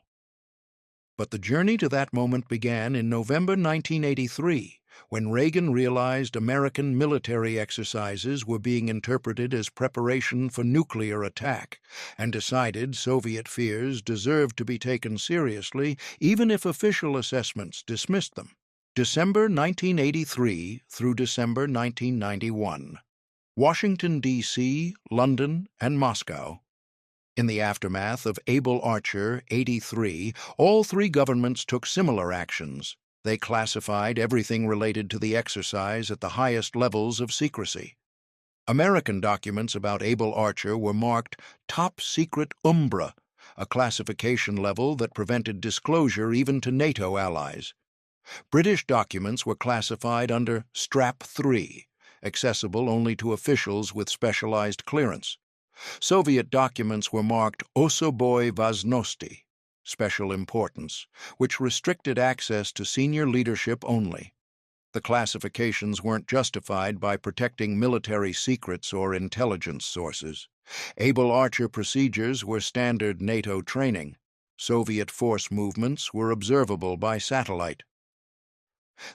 But the journey to that moment began in November 1983, when Reagan realized American military exercises were being interpreted as preparation for nuclear attack, and decided Soviet fears deserved to be taken seriously even if official assessments dismissed them. December 1983 through December 1991. Washington, D.C., London, and Moscow. In the aftermath of Able Archer 83, all three governments took similar actions. They classified everything related to the exercise at the highest levels of secrecy. American documents about Able Archer were marked Top Secret Umbra, a classification level that prevented disclosure even to NATO allies. British documents were classified under Strap 3, accessible only to officials with specialized clearance. Soviet documents were marked Osoboy Vaznosti, special importance, which restricted access to senior leadership only. The classifications weren't justified by protecting military secrets or intelligence sources. Able Archer procedures were standard NATO training. Soviet force movements were observable by satellite.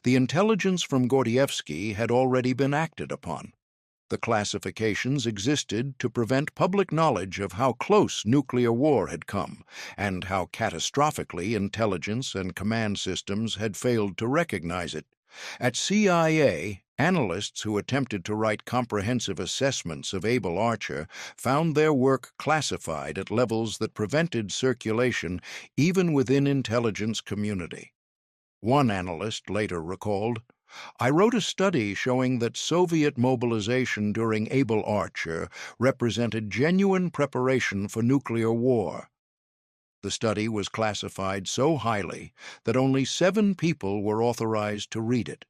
The intelligence from Gordievsky had already been acted upon. The classifications existed to prevent public knowledge of how close nuclear war had come and how catastrophically intelligence and command systems had failed to recognize it. At CIA, analysts who attempted to write comprehensive assessments of Able Archer found their work classified at levels that prevented circulation even within intelligence community. One analyst later recalled, "I wrote a study showing that Soviet mobilization during Able Archer represented genuine preparation for nuclear war." The study was classified so highly that only 7 people were authorized to read it.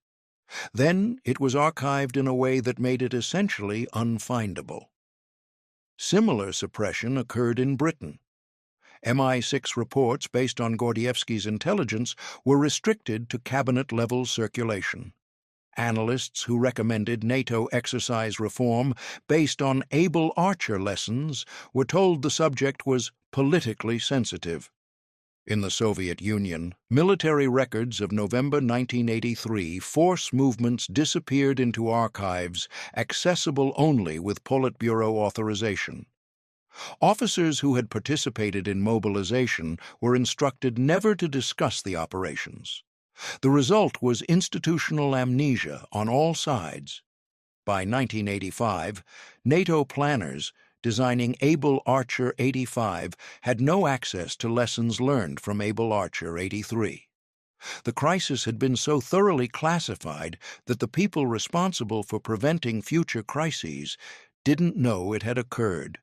Then it was archived in a way that made it essentially unfindable. Similar suppression occurred in Britain. MI6 reports based on Gordievsky's intelligence were restricted to cabinet-level circulation. Analysts who recommended NATO exercise reform based on Able Archer lessons were told the subject was politically sensitive. In the Soviet Union, military records of November 1983 force movements disappeared into archives accessible only with Politburo authorization. Officers who had participated in mobilization were instructed never to discuss the operations. The result was institutional amnesia on all sides. By 1985, NATO planners designing Able Archer 85 had no access to lessons learned from Able Archer 83. The crisis had been so thoroughly classified that the people responsible for preventing future crises didn't know it had occurred.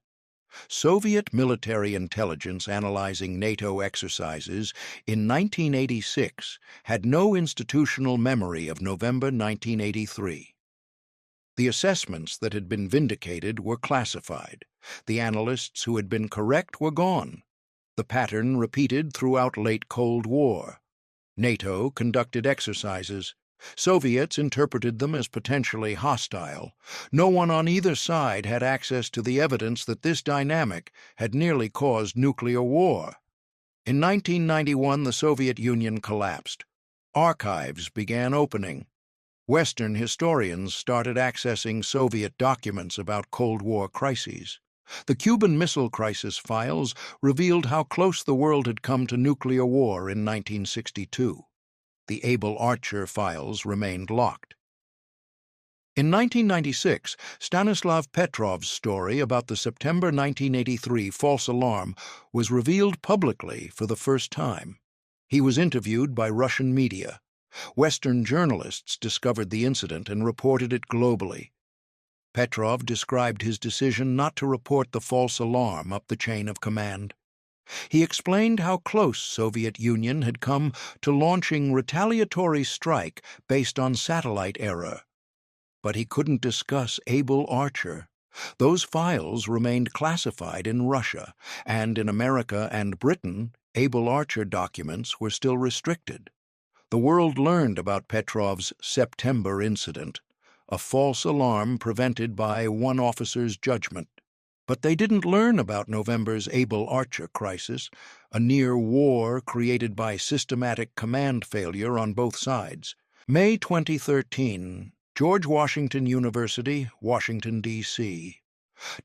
Soviet military intelligence analyzing NATO exercises in 1986 had no institutional memory of November 1983. The assessments that had been vindicated were classified. The analysts who had been correct were gone. The pattern repeated throughout late Cold War. NATO conducted exercises. Soviets interpreted them as potentially hostile. No one on either side had access to the evidence that this dynamic had nearly caused nuclear war. In 1991, the Soviet Union collapsed. Archives began opening. Western historians started accessing Soviet documents about Cold War crises. The Cuban Missile Crisis files revealed how close the world had come to nuclear war in 1962. The Able Archer files remained locked. In 1996, Stanislav Petrov's story about the September 1983 false alarm was revealed publicly for the first time. He was interviewed by Russian media. Western journalists discovered the incident and reported it globally. Petrov described his decision not to report the false alarm up the chain of command. He explained how close Soviet Union had come to launching retaliatory strike based on satellite error. But he couldn't discuss Able Archer. Those files remained classified in Russia, and in America and Britain, Able Archer documents were still restricted. The world learned about Petrov's September incident, a false alarm prevented by one officer's judgment. But they didn't learn about November's Able Archer crisis, a near war created by systematic command failure on both sides. May 2013, George Washington University, Washington, D.C.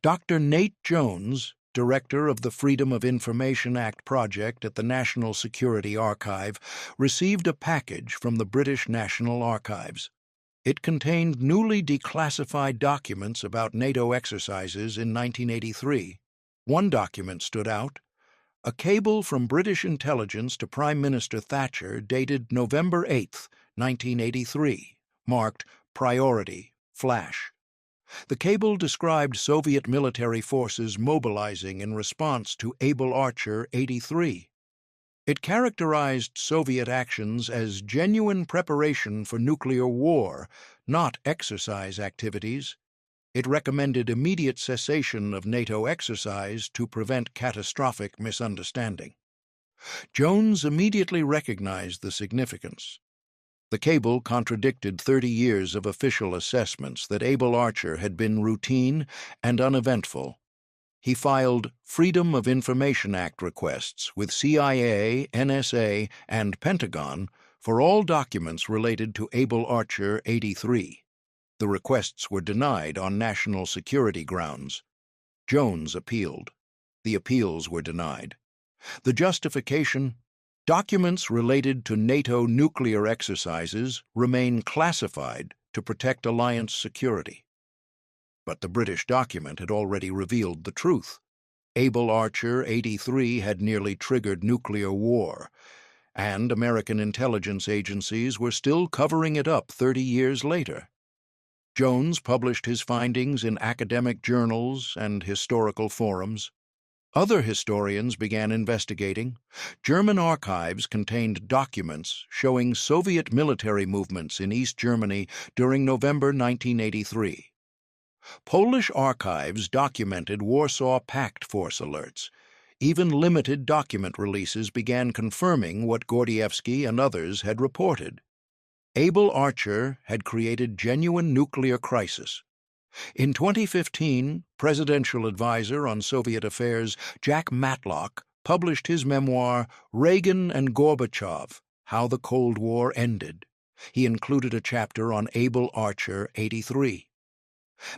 Dr. Nate Jones, director of the Freedom of Information Act project at the National Security Archive, received a package from the British National Archives. It contained newly declassified documents about NATO exercises in 1983. One document stood out: a cable from British intelligence to Prime Minister Thatcher dated November 8, 1983, marked Priority, Flash. The cable described Soviet military forces mobilizing in response to Able Archer 83. It characterized Soviet actions as genuine preparation for nuclear war, not exercise activities. It recommended immediate cessation of NATO exercise to prevent catastrophic misunderstanding. Jones immediately recognized the significance. The cable contradicted 30 years of official assessments that Able Archer had been routine and uneventful. He filed Freedom of Information Act requests with CIA, NSA, and Pentagon for all documents related to Able Archer 83. The requests were denied on national security grounds. Jones appealed. The appeals were denied. The justification: documents related to NATO nuclear exercises remain classified to protect alliance security. But the British document had already revealed the truth. Able Archer 83 had nearly triggered nuclear war, and American intelligence agencies were still covering it up 30 years later. Jones published his findings in academic journals and historical forums. Other historians began investigating. German archives contained documents showing Soviet military movements in East Germany during November 1983. Polish archives documented Warsaw Pact force alerts. Even limited document releases began confirming what Gordievsky and others had reported. Able Archer had created genuine nuclear crisis. In 2015, presidential advisor on Soviet affairs Jack Matlock published his memoir, Reagan and Gorbachev: How the Cold War Ended. He included a chapter on Able Archer 83.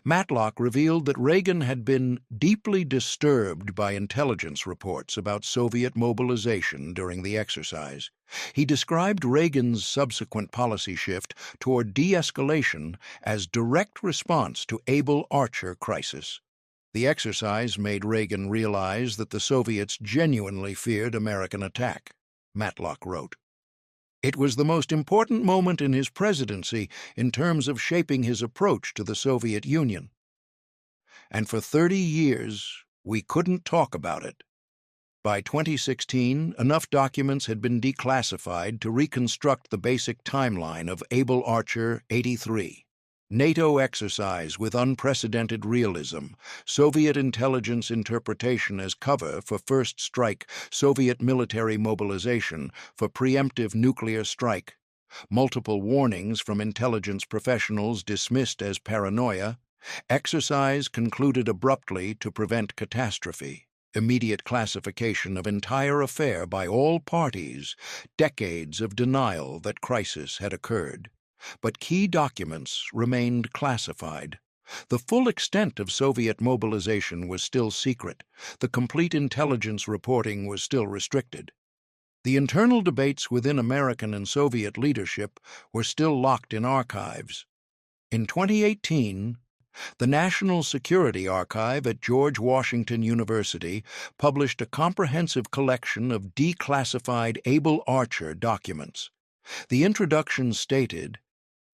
Matlock revealed that Reagan had been deeply disturbed by intelligence reports about Soviet mobilization during the exercise. He described Reagan's subsequent policy shift toward de-escalation as direct response to Able Archer crisis. The exercise made Reagan realize that the Soviets genuinely feared American attack, Matlock wrote. It was the most important moment in his presidency in terms of shaping his approach to the Soviet Union. And for 30 years, we couldn't talk about it. By 2016, enough documents had been declassified to reconstruct the basic timeline of Able Archer 83. NATO exercise with unprecedented realism, Soviet intelligence interpretation as cover for first strike, Soviet military mobilization for preemptive nuclear strike, multiple warnings from intelligence professionals dismissed as paranoia, exercise concluded abruptly to prevent catastrophe, immediate classification of entire affair by all parties, decades of denial that crisis had occurred. But key documents remained classified. The full extent of Soviet mobilization was still secret. The complete intelligence reporting was still restricted. The internal debates within American and Soviet leadership were still locked in archives. In 2018, the National Security Archive at George Washington University published a comprehensive collection of declassified Able Archer documents. The introduction stated,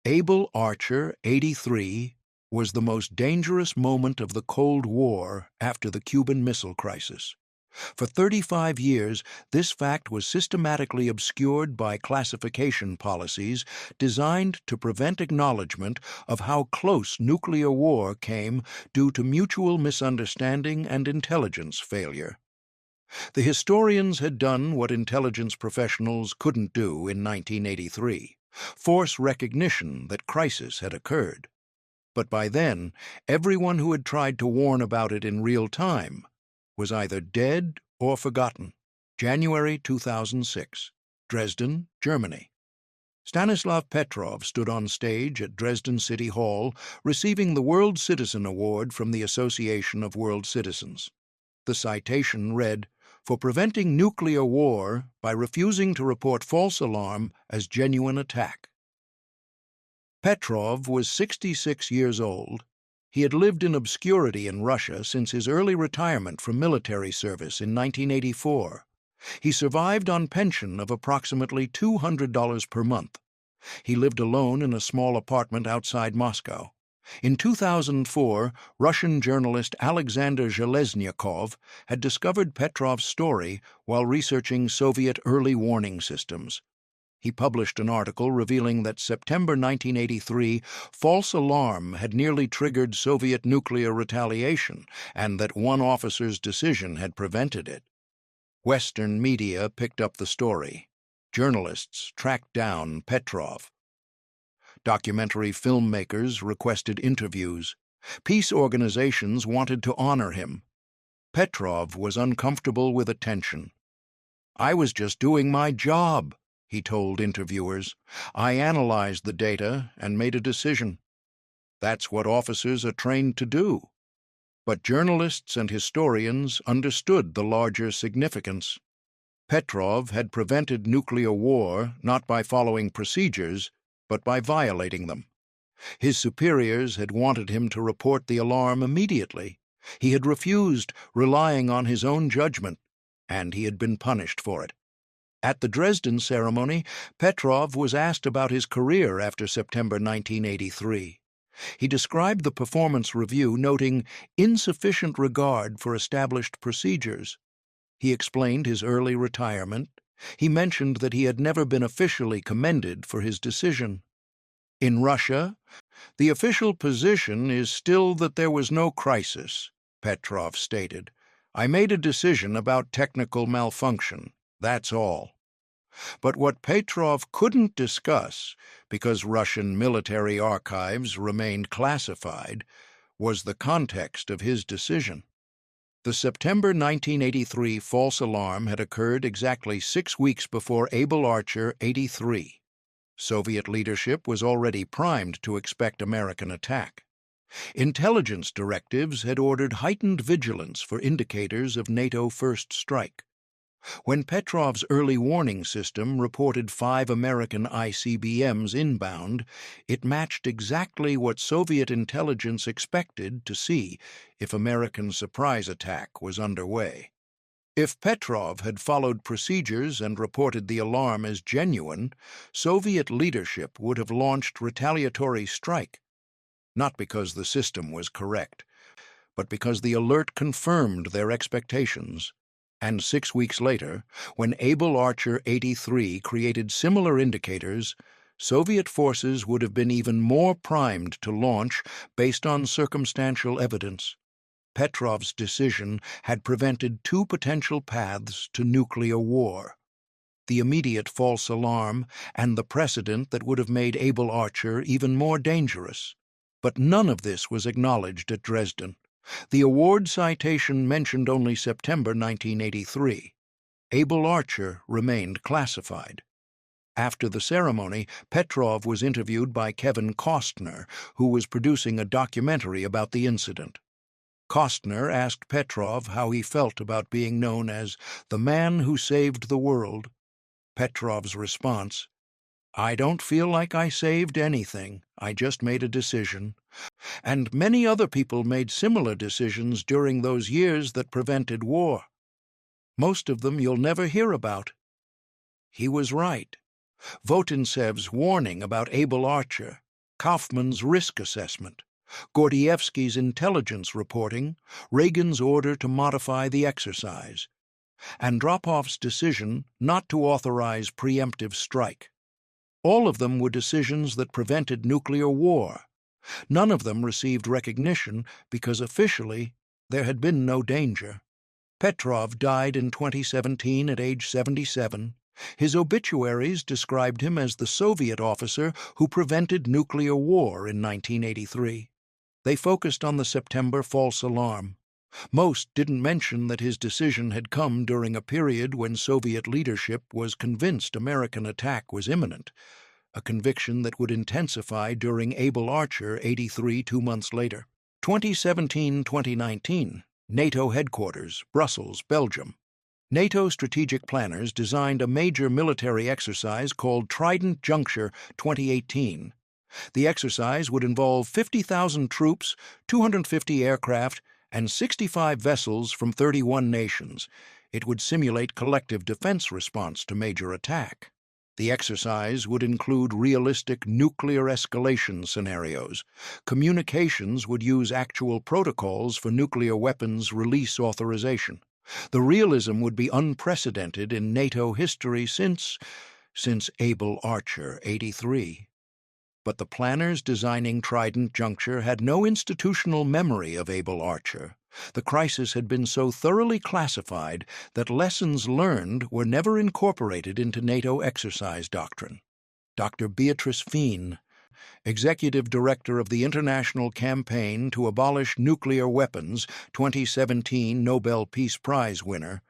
"Able Archer 83 was the most dangerous moment of the Cold War after the Cuban Missile Crisis. For 35 years, this fact was systematically obscured by classification policies designed to prevent acknowledgement of how close nuclear war came due to mutual misunderstanding and intelligence failure." The historians had done what intelligence professionals couldn't do in 1983, force recognition that crisis had occurred. But by then, everyone who had tried to warn about it in real time was either dead or forgotten. January 2006, Dresden, Germany. Stanislav Petrov stood on stage at Dresden City Hall, receiving the World Citizen Award from the Association of World Citizens. The citation read, "For preventing nuclear war by refusing to report false alarm as genuine attack." Petrov was 66 years old. He had lived in obscurity in Russia since his early retirement from military service in 1984. He survived on pension of approximately $200 per month. He lived alone in a small apartment outside Moscow. In 2004, Russian journalist Alexander Zheleznyakov had discovered Petrov's story while researching Soviet early warning systems. He published an article revealing that September 1983 false alarm had nearly triggered Soviet nuclear retaliation and that one officer's decision had prevented it. Western media picked up the story. Journalists tracked down Petrov. Documentary filmmakers requested interviews. Peace organizations wanted to honor him. Petrov was uncomfortable with attention. "I was just doing my job," he told interviewers. "I analyzed the data and made a decision. That's what officers are trained to do." But journalists and historians understood the larger significance. Petrov had prevented nuclear war not by following procedures, but by violating them. His superiors had wanted him to report the alarm immediately. He had refused, relying on his own judgment, and he had been punished for it. At the Dresden ceremony, Petrov was asked about his career after September 1983. He described the performance review, noting insufficient regard for established procedures. He explained his early retirement. He mentioned that he had never been officially commended for his decision. "In Russia, the official position is still that there was no crisis," Petrov stated. "I made a decision about technical malfunction, that's all." But what Petrov couldn't discuss, because Russian military archives remained classified, was the context of his decision. The September 1983 false alarm had occurred exactly 6 weeks before Able Archer 83. Soviet leadership was already primed to expect American attack. Intelligence directives had ordered heightened vigilance for indicators of NATO first strike. When Petrov's early warning system reported 5 American ICBMs inbound, it matched exactly what Soviet intelligence expected to see if American surprise attack was underway. If Petrov had followed procedures and reported the alarm as genuine, Soviet leadership would have launched retaliatory strike, not because the system was correct, but because the alert confirmed their expectations. And 6 weeks later, when Able Archer 83 created similar indicators, Soviet forces would have been even more primed to launch based on circumstantial evidence. Petrov's decision had prevented 2 potential paths to nuclear war: the immediate false alarm and the precedent that would have made Able Archer even more dangerous. But none of this was acknowledged at Dresden. The award citation mentioned only September 1983. Able Archer remained classified. After the ceremony, Petrov was interviewed by Kevin Costner, who was producing a documentary about the incident. Costner asked Petrov how he felt about being known as the man who saved the world. Petrov's response, "I don't feel like I saved anything. I just made a decision. And many other people made similar decisions during those years that prevented war. Most of them you'll never hear about." He was right. Votintsev's warning about Able Archer, Kaufman's risk assessment, Gordievsky's intelligence reporting, Reagan's order to modify the exercise, Andropov's decision not to authorize preemptive strike. All of them were decisions that prevented nuclear war. None of them received recognition because officially there had been no danger. Petrov died in 2017 at age 77. His obituaries described him as the Soviet officer who prevented nuclear war in 1983. They focused on the September false alarm. Most didn't mention that his decision had come during a period when Soviet leadership was convinced American attack was imminent, a conviction that would intensify during Able Archer 83 2 months later. 2017-2019, NATO headquarters, Brussels, Belgium. NATO strategic planners designed a major military exercise called Trident Juncture 2018. The exercise would involve 50,000 troops, 250 aircraft, and 65 vessels from 31 nations. It would simulate collective defense response to major attack. The exercise would include realistic nuclear escalation scenarios. Communications would use actual protocols for nuclear weapons release authorization. The realism would be unprecedented in NATO history since Able Archer 83. But the planners designing Trident Juncture had no institutional memory of Able Archer. The crisis had been so thoroughly classified that lessons learned were never incorporated into NATO exercise doctrine. Dr. Beatrice Fien, Executive Director of the International Campaign to Abolish Nuclear Weapons, 2017 Nobel Peace Prize winner,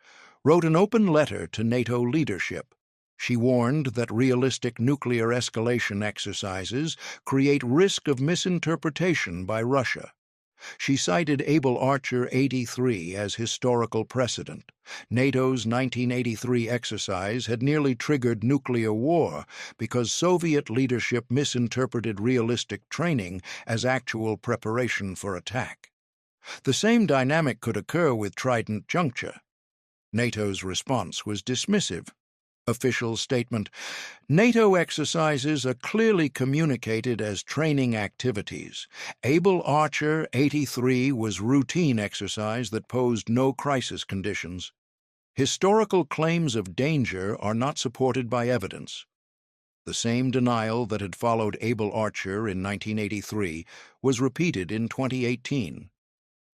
wrote an open letter to NATO leadership. She warned that realistic nuclear escalation exercises create risk of misinterpretation by Russia. She cited Able Archer 83 as historical precedent. NATO's 1983 exercise had nearly triggered nuclear war because Soviet leadership misinterpreted realistic training as actual preparation for attack. The same dynamic could occur with Trident Juncture. NATO's response was dismissive. Official statement: NATO exercises are clearly communicated as training activities. Able Archer 83 was routine exercise that posed no crisis conditions. Historical claims of danger are not supported by evidence. The same denial that had followed Able Archer in 1983 was repeated in 2018.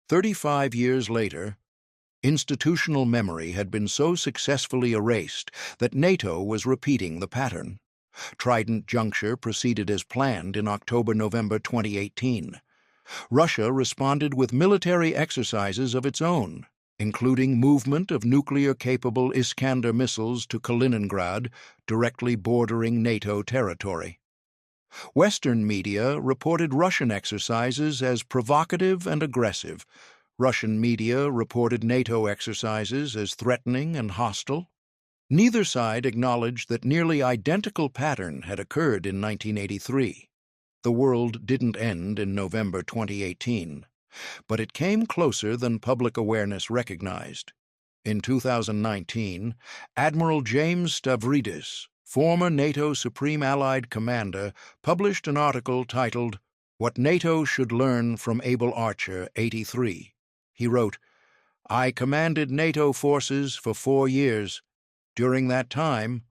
35 years later, institutional memory had been so successfully erased that NATO was repeating the pattern. Trident Juncture proceeded as planned in October-November 2018. Russia responded with military exercises of its own, including movement of nuclear-capable Iskander missiles to Kaliningrad, directly bordering NATO territory. Western media reported Russian exercises as provocative and aggressive. Russian media reported NATO exercises as threatening and hostile. Neither side acknowledged that nearly identical pattern had occurred in 1983. The world didn't end in November 2018, but it came closer than public awareness recognized. In 2019, Admiral James Stavridis, former NATO Supreme Allied Commander, published an article titled, "What NATO Should Learn from Able Archer 83. He wrote, "I commanded NATO forces for 4 years. During that time,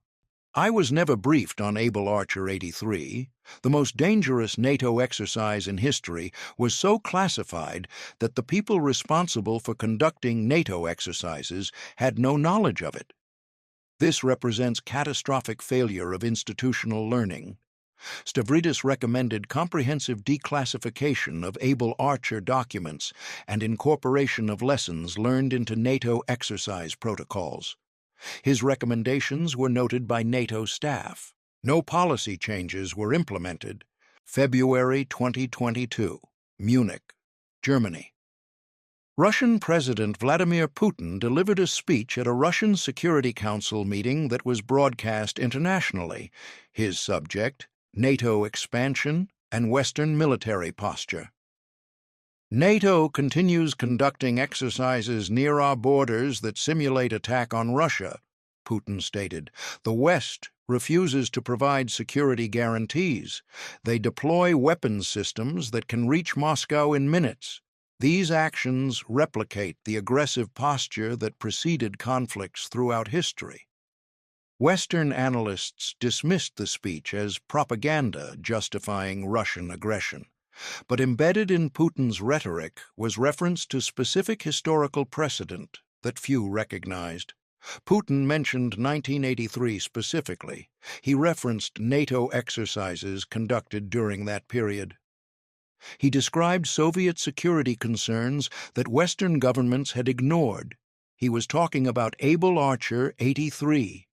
I was never briefed on Able Archer 83. The most dangerous NATO exercise in history was so classified that the people responsible for conducting NATO exercises had no knowledge of it. This represents catastrophic failure of institutional learning." Stavridis recommended comprehensive declassification of Able Archer documents and incorporation of lessons learned into NATO exercise protocols. His recommendations were noted by NATO staff. No policy changes were implemented. February 2022, Munich, Germany. Russian President Vladimir Putin delivered a speech at a Russian Security Council meeting that was broadcast internationally. His subject, NATO expansion and Western military posture. NATO continues conducting exercises near our borders that simulate attack on Russia, Putin stated. The West refuses to provide security guarantees. They deploy weapons systems that can reach Moscow in minutes. These actions replicate the aggressive posture that preceded conflicts throughout history. Western analysts dismissed the speech as propaganda justifying Russian aggression. But embedded in Putin's rhetoric was reference to specific historical precedent that few recognized. Putin mentioned 1983 specifically. He referenced NATO exercises conducted during that period. He described Soviet security concerns that Western governments had ignored. He was talking about Able Archer 83.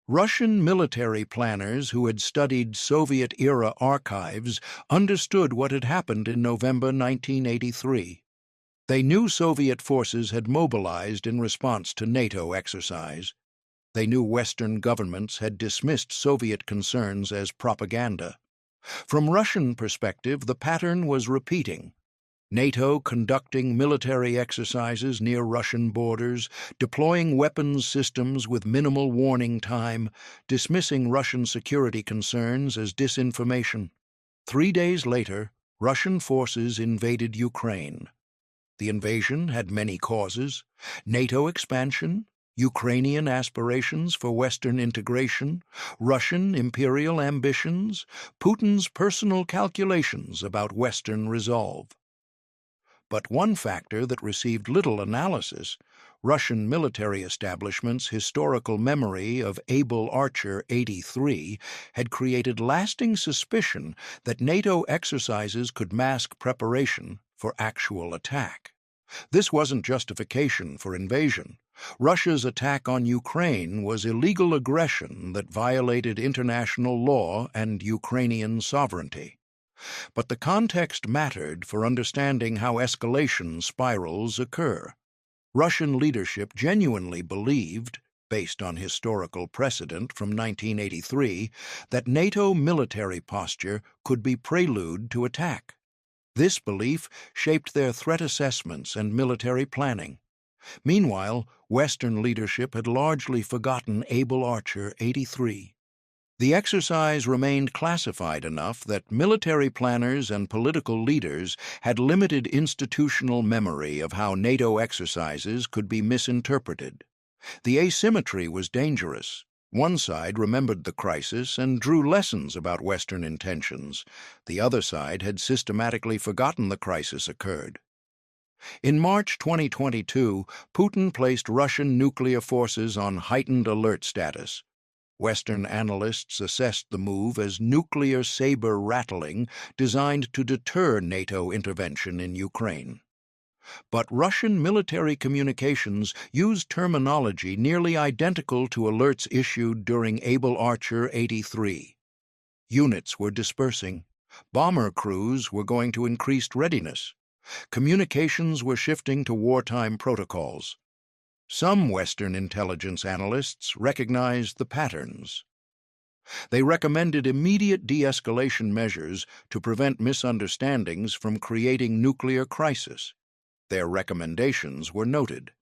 Russian military planners who had studied Soviet-era archives understood what had happened in November 1983. They knew Soviet forces had mobilized in response to NATO exercise. They knew Western governments had dismissed Soviet concerns as propaganda. From Russian perspective, the pattern was repeating. NATO conducting military exercises near Russian borders, deploying weapons systems with minimal warning time, dismissing Russian security concerns as disinformation. 3 days later, Russian forces invaded Ukraine. The invasion had many causes: NATO expansion, Ukrainian aspirations for Western integration, Russian imperial ambitions, Putin's personal calculations about Western resolve. But one factor that received little analysis, Russian military establishments' historical memory of Able Archer 83 had created lasting suspicion that NATO exercises could mask preparation for actual attack. This wasn't justification for invasion. Russia's attack on Ukraine was illegal aggression that violated international law and Ukrainian sovereignty. But the context mattered for understanding how escalation spirals occur. Russian leadership genuinely believed, based on historical precedent from 1983, that NATO military posture could be prelude to attack. This belief shaped their threat assessments and military planning. Meanwhile, Western leadership had largely forgotten Able Archer 83. The exercise remained classified enough that military planners and political leaders had limited institutional memory of how NATO exercises could be misinterpreted. The asymmetry was dangerous. One side remembered the crisis and drew lessons about Western intentions. The other side had systematically forgotten the crisis occurred. In March 2022, Putin placed Russian nuclear forces on heightened alert status. Western analysts assessed the move as nuclear saber rattling designed to deter NATO intervention in Ukraine. But Russian military communications used terminology nearly identical to alerts issued during Able Archer 83. Units were dispersing. Bomber crews were going to increased readiness. Communications were shifting to wartime protocols. Some Western intelligence analysts recognized the patterns. They recommended immediate de-escalation measures to prevent misunderstandings from creating nuclear crisis. Their recommendations were noted.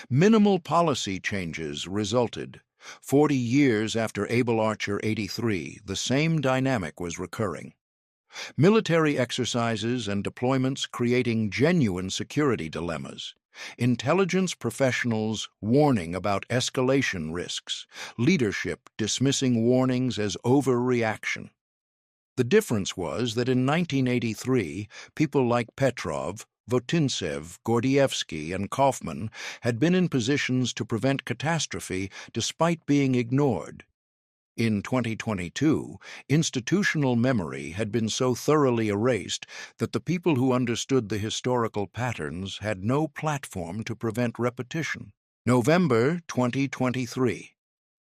Minimal policy changes resulted. 40 years after Able Archer 83, the same dynamic was recurring. Military exercises and deployments creating genuine security dilemmas. Intelligence professionals warning about escalation risks. Leadership dismissing warnings as overreaction. The difference was that in 1983, people like Petrov, Votintsev, Gordievsky, and Kaufman had been in positions to prevent catastrophe despite being ignored. In 2022, institutional memory had been so thoroughly erased that the people who understood the historical patterns had no platform to prevent repetition. November 2023.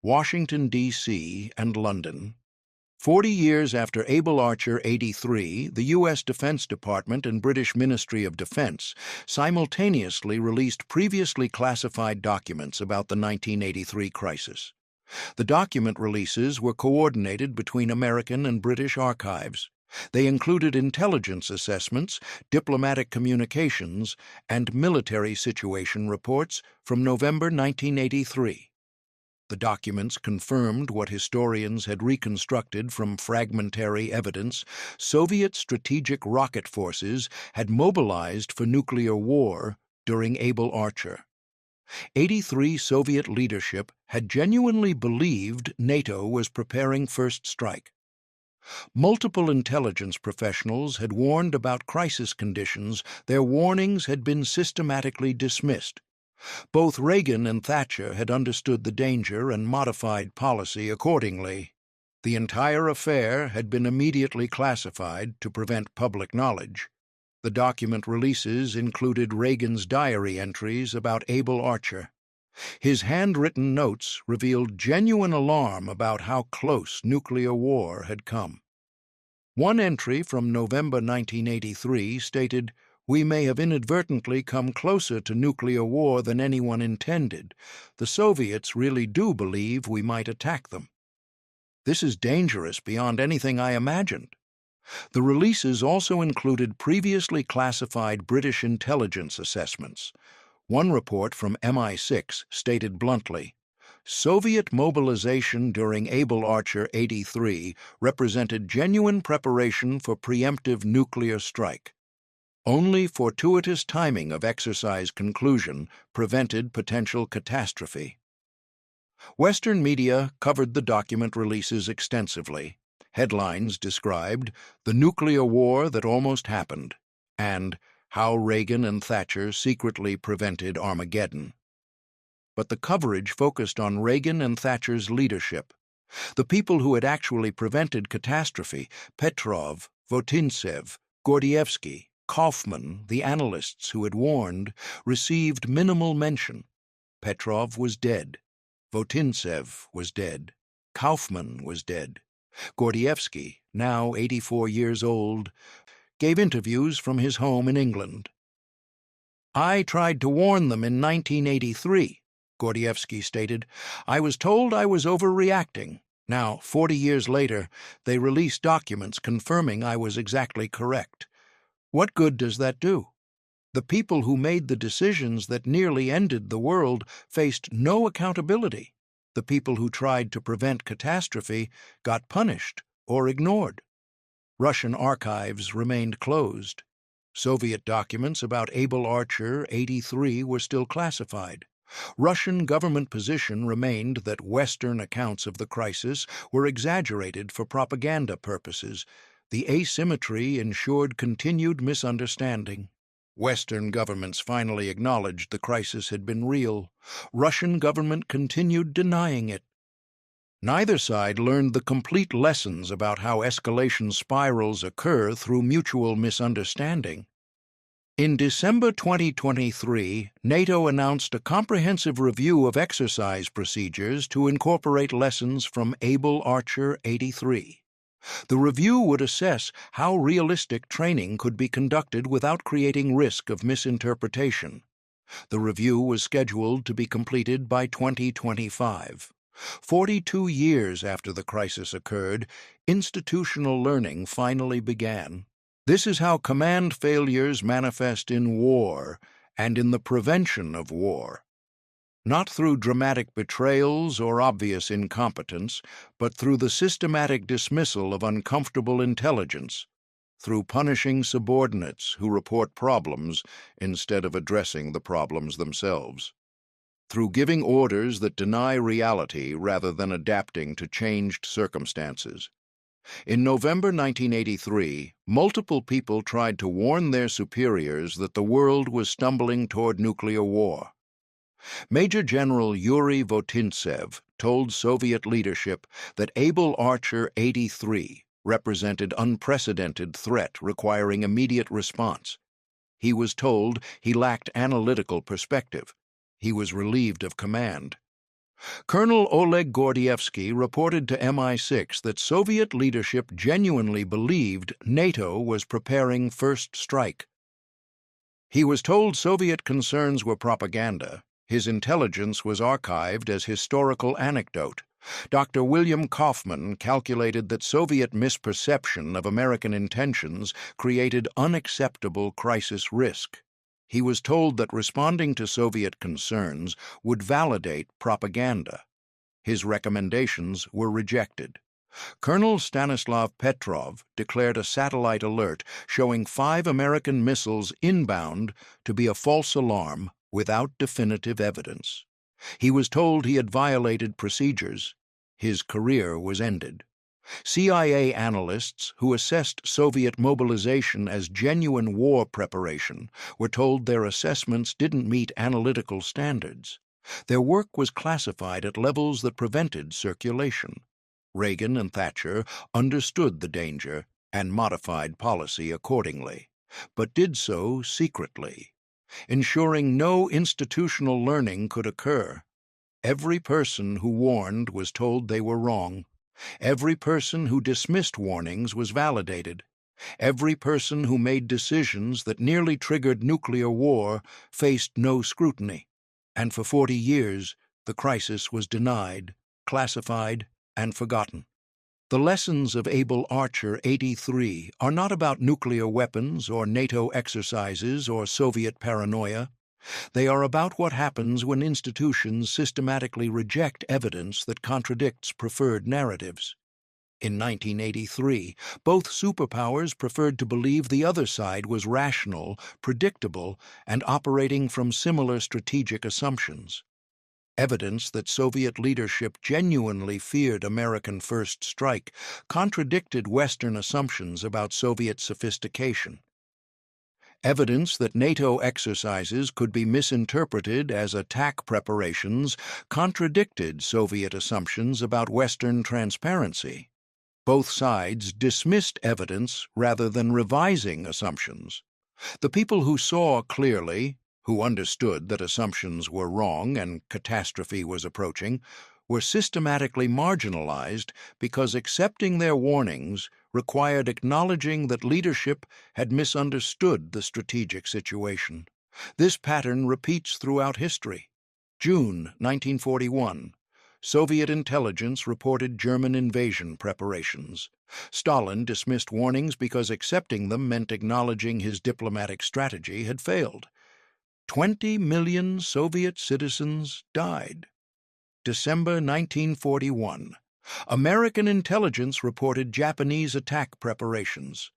Washington, D.C. and London. 40 years after Able Archer 83, the U.S. Defense Department and British Ministry of Defense simultaneously released previously classified documents about the 1983 crisis. The document releases were coordinated between American and British archives. They included intelligence assessments, diplomatic communications, and military situation reports from November 1983. The documents confirmed what historians had reconstructed from fragmentary evidence. Soviet strategic rocket forces had mobilized for nuclear war during Able Archer. 83 Soviet leadership had genuinely believed NATO was preparing first strike. Multiple intelligence professionals had warned about crisis conditions. Their warnings had been systematically dismissed. Both Reagan and Thatcher had understood the danger and modified policy accordingly. The entire affair had been immediately classified to prevent public knowledge. The document releases included Reagan's diary entries about Able Archer. His handwritten notes revealed genuine alarm about how close nuclear war had come. One entry from November 1983 stated, "We may have inadvertently come closer to nuclear war than anyone intended. The Soviets really do believe we might attack them. This is dangerous beyond anything I imagined." The releases also included previously classified British intelligence assessments. One report from MI6 stated bluntly, "Soviet mobilization during Able Archer 83 represented genuine preparation for preemptive nuclear strike. Only fortuitous timing of exercise conclusion prevented potential catastrophe." Western media covered the document releases extensively. Headlines described "The Nuclear War That Almost Happened" and "How Reagan and Thatcher Secretly Prevented Armageddon." But the coverage focused on Reagan and Thatcher's leadership. The people who had actually prevented catastrophe, Petrov, Votintsev, Gordievsky, Kaufman, the analysts who had warned, received minimal mention. Petrov was dead. Votintsev was dead. Kaufman was dead. Gordievsky, now 84 years old, gave interviews from his home in England. "I tried to warn them in 1983, Gordievsky stated. "I was told I was overreacting. Now, 40 years later, they release documents confirming I was exactly correct. What good does that do? The people who made the decisions that nearly ended the world faced no accountability. The people who tried to prevent catastrophe got punished or ignored. Russian archives remained closed. Soviet documents about Able Archer 83 were still classified. Russian government position remained that Western accounts of the crisis were exaggerated for propaganda purposes. The asymmetry ensured continued misunderstanding. Western governments finally acknowledged the crisis had been real. Russian government continued denying it. Neither side learned the complete lessons about how escalation spirals occur through mutual misunderstanding. In December 2023, NATO announced a comprehensive review of exercise procedures to incorporate lessons from Able Archer 83. The review would assess how realistic training could be conducted without creating risk of misinterpretation. The review was scheduled to be completed by 2025. 42 years after the crisis occurred, institutional learning finally began. This is how command failures manifest in war and in the prevention of war. Not through dramatic betrayals or obvious incompetence, but through the systematic dismissal of uncomfortable intelligence, through punishing subordinates who report problems instead of addressing the problems themselves, through giving orders that deny reality rather than adapting to changed circumstances. In November 1983, multiple people tried to warn their superiors that the world was stumbling toward nuclear war. Major General Yuri Votintsev told Soviet leadership that Able Archer 83 represented unprecedented threat requiring immediate response. He was told he lacked analytical perspective. He was relieved of command. Colonel Oleg Gordievsky reported to MI6 that Soviet leadership genuinely believed NATO was preparing first strike. He was told Soviet concerns were propaganda. His intelligence was archived as historical anecdote. Dr. William Kaufman calculated that Soviet misperception of American intentions created unacceptable crisis risk. He was told that responding to Soviet concerns would validate propaganda. His recommendations were rejected. Colonel Stanislav Petrov declared a satellite alert showing 5 American missiles inbound to be a false alarm without definitive evidence. He was told he had violated procedures. His career was ended. CIA analysts who assessed Soviet mobilization as genuine war preparation were told their assessments didn't meet analytical standards. Their work was classified at levels that prevented circulation. Reagan and Thatcher understood the danger and modified policy accordingly, but did so secretly, ensuring no institutional learning could occur. Every person who warned was told they were wrong. Every person who dismissed warnings was validated. Every person who made decisions that nearly triggered nuclear war faced no scrutiny. And for 40 years, the crisis was denied, classified, and forgotten. The lessons of Able Archer 83 are not about nuclear weapons or NATO exercises or Soviet paranoia. They are about what happens when institutions systematically reject evidence that contradicts preferred narratives. In 1983, both superpowers preferred to believe the other side was rational, predictable, and operating from similar strategic assumptions. Evidence that Soviet leadership genuinely feared American first strike contradicted Western assumptions about Soviet sophistication. Evidence that NATO exercises could be misinterpreted as attack preparations contradicted Soviet assumptions about Western transparency. Both sides dismissed evidence rather than revising assumptions. The people who saw clearly, who understood that assumptions were wrong and catastrophe was approaching, were systematically marginalized because accepting their warnings required acknowledging that leadership had misunderstood the strategic situation. This pattern repeats throughout history. June 1941. Soviet intelligence reported German invasion preparations. Stalin dismissed warnings because accepting them meant acknowledging his diplomatic strategy had failed. 20 million Soviet citizens died. December 1941. American intelligence reported Japanese attack preparations.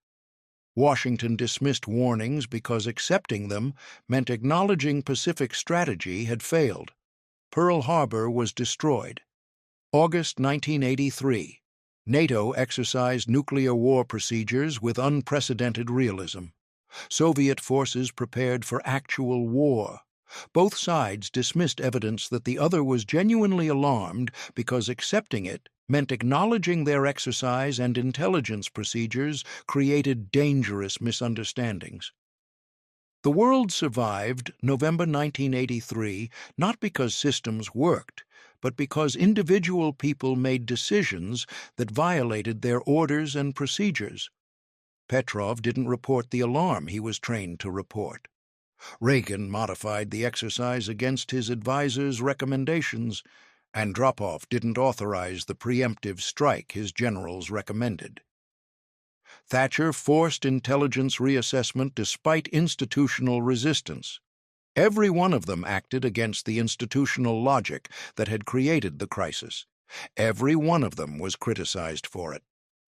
Washington dismissed warnings because accepting them meant acknowledging Pacific strategy had failed. Pearl Harbor was destroyed. August 1983. NATO exercised nuclear war procedures with unprecedented realism. Soviet forces prepared for actual war. Both sides dismissed evidence that the other was genuinely alarmed because accepting it meant acknowledging their exercise and intelligence procedures created dangerous misunderstandings. The world survived November 1983 not because systems worked, but because individual people made decisions that violated their orders and procedures. Petrov didn't report the alarm he was trained to report. Reagan modified the exercise against his advisor's recommendations. Andropov didn't authorize the preemptive strike his generals recommended. Thatcher forced intelligence reassessment despite institutional resistance. Every one of them acted against the institutional logic that had created the crisis. Every one of them was criticized for it.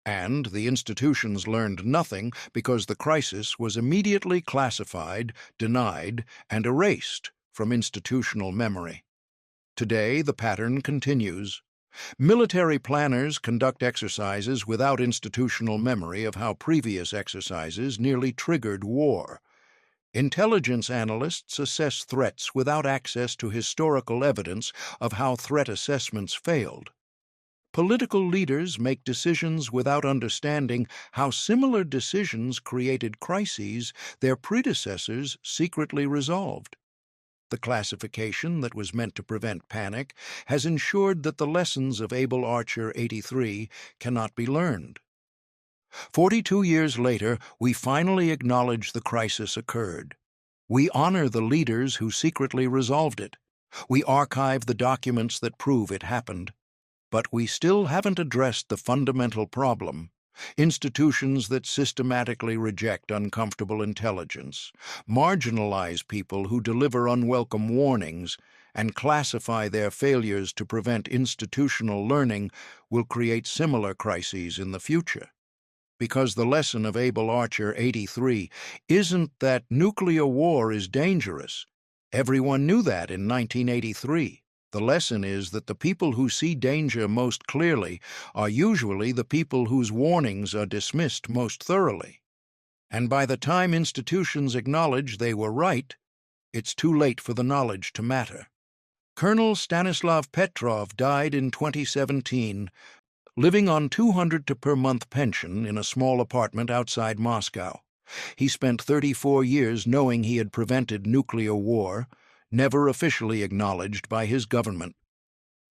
And the institutions learned nothing because the crisis was immediately classified, denied, and erased from institutional memory. Today, the pattern continues. Military planners conduct exercises without institutional memory of how previous exercises nearly triggered war. Intelligence analysts assess threats without access to historical evidence of how threat assessments failed. Political leaders make decisions without understanding how similar decisions created crises their predecessors secretly resolved. The classification that was meant to prevent panic has ensured that the lessons of Able Archer 83 cannot be learned. 42 years later, we finally acknowledge the crisis occurred. We honor the leaders who secretly resolved it. We archive the documents that prove it happened. But we still haven't addressed the fundamental problem: institutions that systematically reject uncomfortable intelligence, marginalize people who deliver unwelcome warnings, and classify their failures to prevent institutional learning will create similar crises in the future. Because the lesson of Able Archer 83 isn't that nuclear war is dangerous. Everyone knew that in 1983. The lesson is that the people who see danger most clearly are usually the people whose warnings are dismissed most thoroughly. And by the time institutions acknowledge they were right, it's too late for the knowledge to matter. Colonel Stanislav Petrov died in 2017, living on $200 per month pension in a small apartment outside Moscow. He spent 34 years knowing he had prevented nuclear war, never officially acknowledged by his government.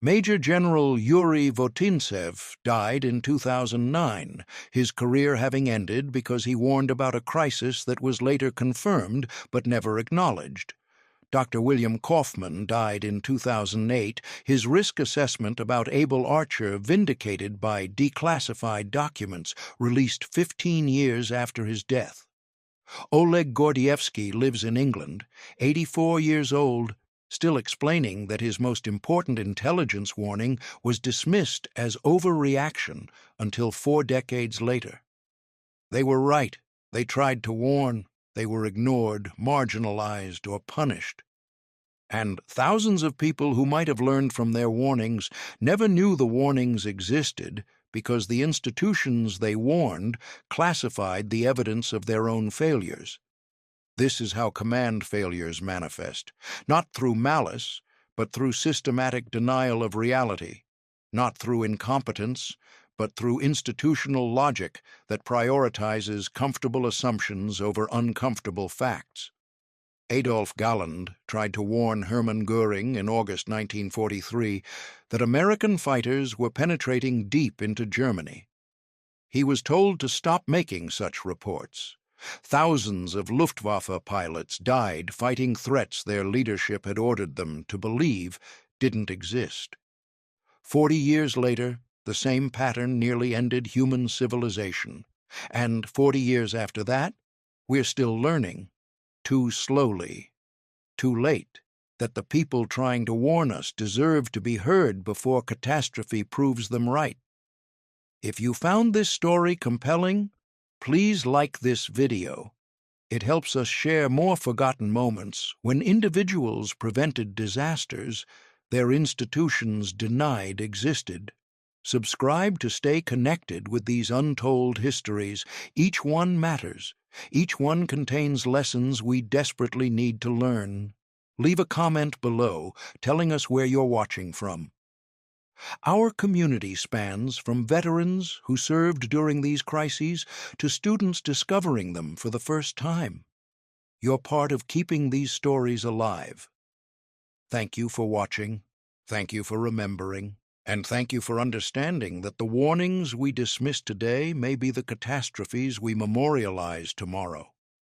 Major General Yuri Votintsev died in 2009, his career having ended because he warned about a crisis that was later confirmed but never acknowledged. Dr. William Kaufman died in 2008, his risk assessment about Able Archer vindicated by declassified documents released 15 years after his death. Oleg Gordievsky lives in England, 84 years old, still explaining that his most important intelligence warning was dismissed as overreaction until 4 decades later. They were right. They tried to warn. They were ignored, marginalized, or punished. And thousands of people who might have learned from their warnings never knew the warnings existed because the institutions they warned classified the evidence of their own failures. This is how command failures manifest, not through malice, but through systematic denial of reality, not through incompetence, but through institutional logic that prioritizes comfortable assumptions over uncomfortable facts. Adolf Galland tried to warn Hermann Göring in August 1943 that American fighters were penetrating deep into Germany. He was told to stop making such reports. Thousands of Luftwaffe pilots died fighting threats their leadership had ordered them to believe didn't exist. 40 years later, the same pattern nearly ended human civilization. And 40 years after that, we're still learning. Too slowly, too late, that the people trying to warn us deserve to be heard before catastrophe proves them right. If you found this story compelling, please like this video. It helps us share more forgotten moments when individuals prevented disasters their institutions denied existed. Subscribe to stay connected with these untold histories. Each one matters. Each one contains lessons we desperately need to learn. Leave a comment below telling us where you're watching from. Our community spans from veterans who served during these crises to students discovering them for the first time. You're part of keeping these stories alive. Thank you for watching. Thank you for remembering. And thank you for understanding that the warnings we dismiss today may be the catastrophes we memorialize tomorrow.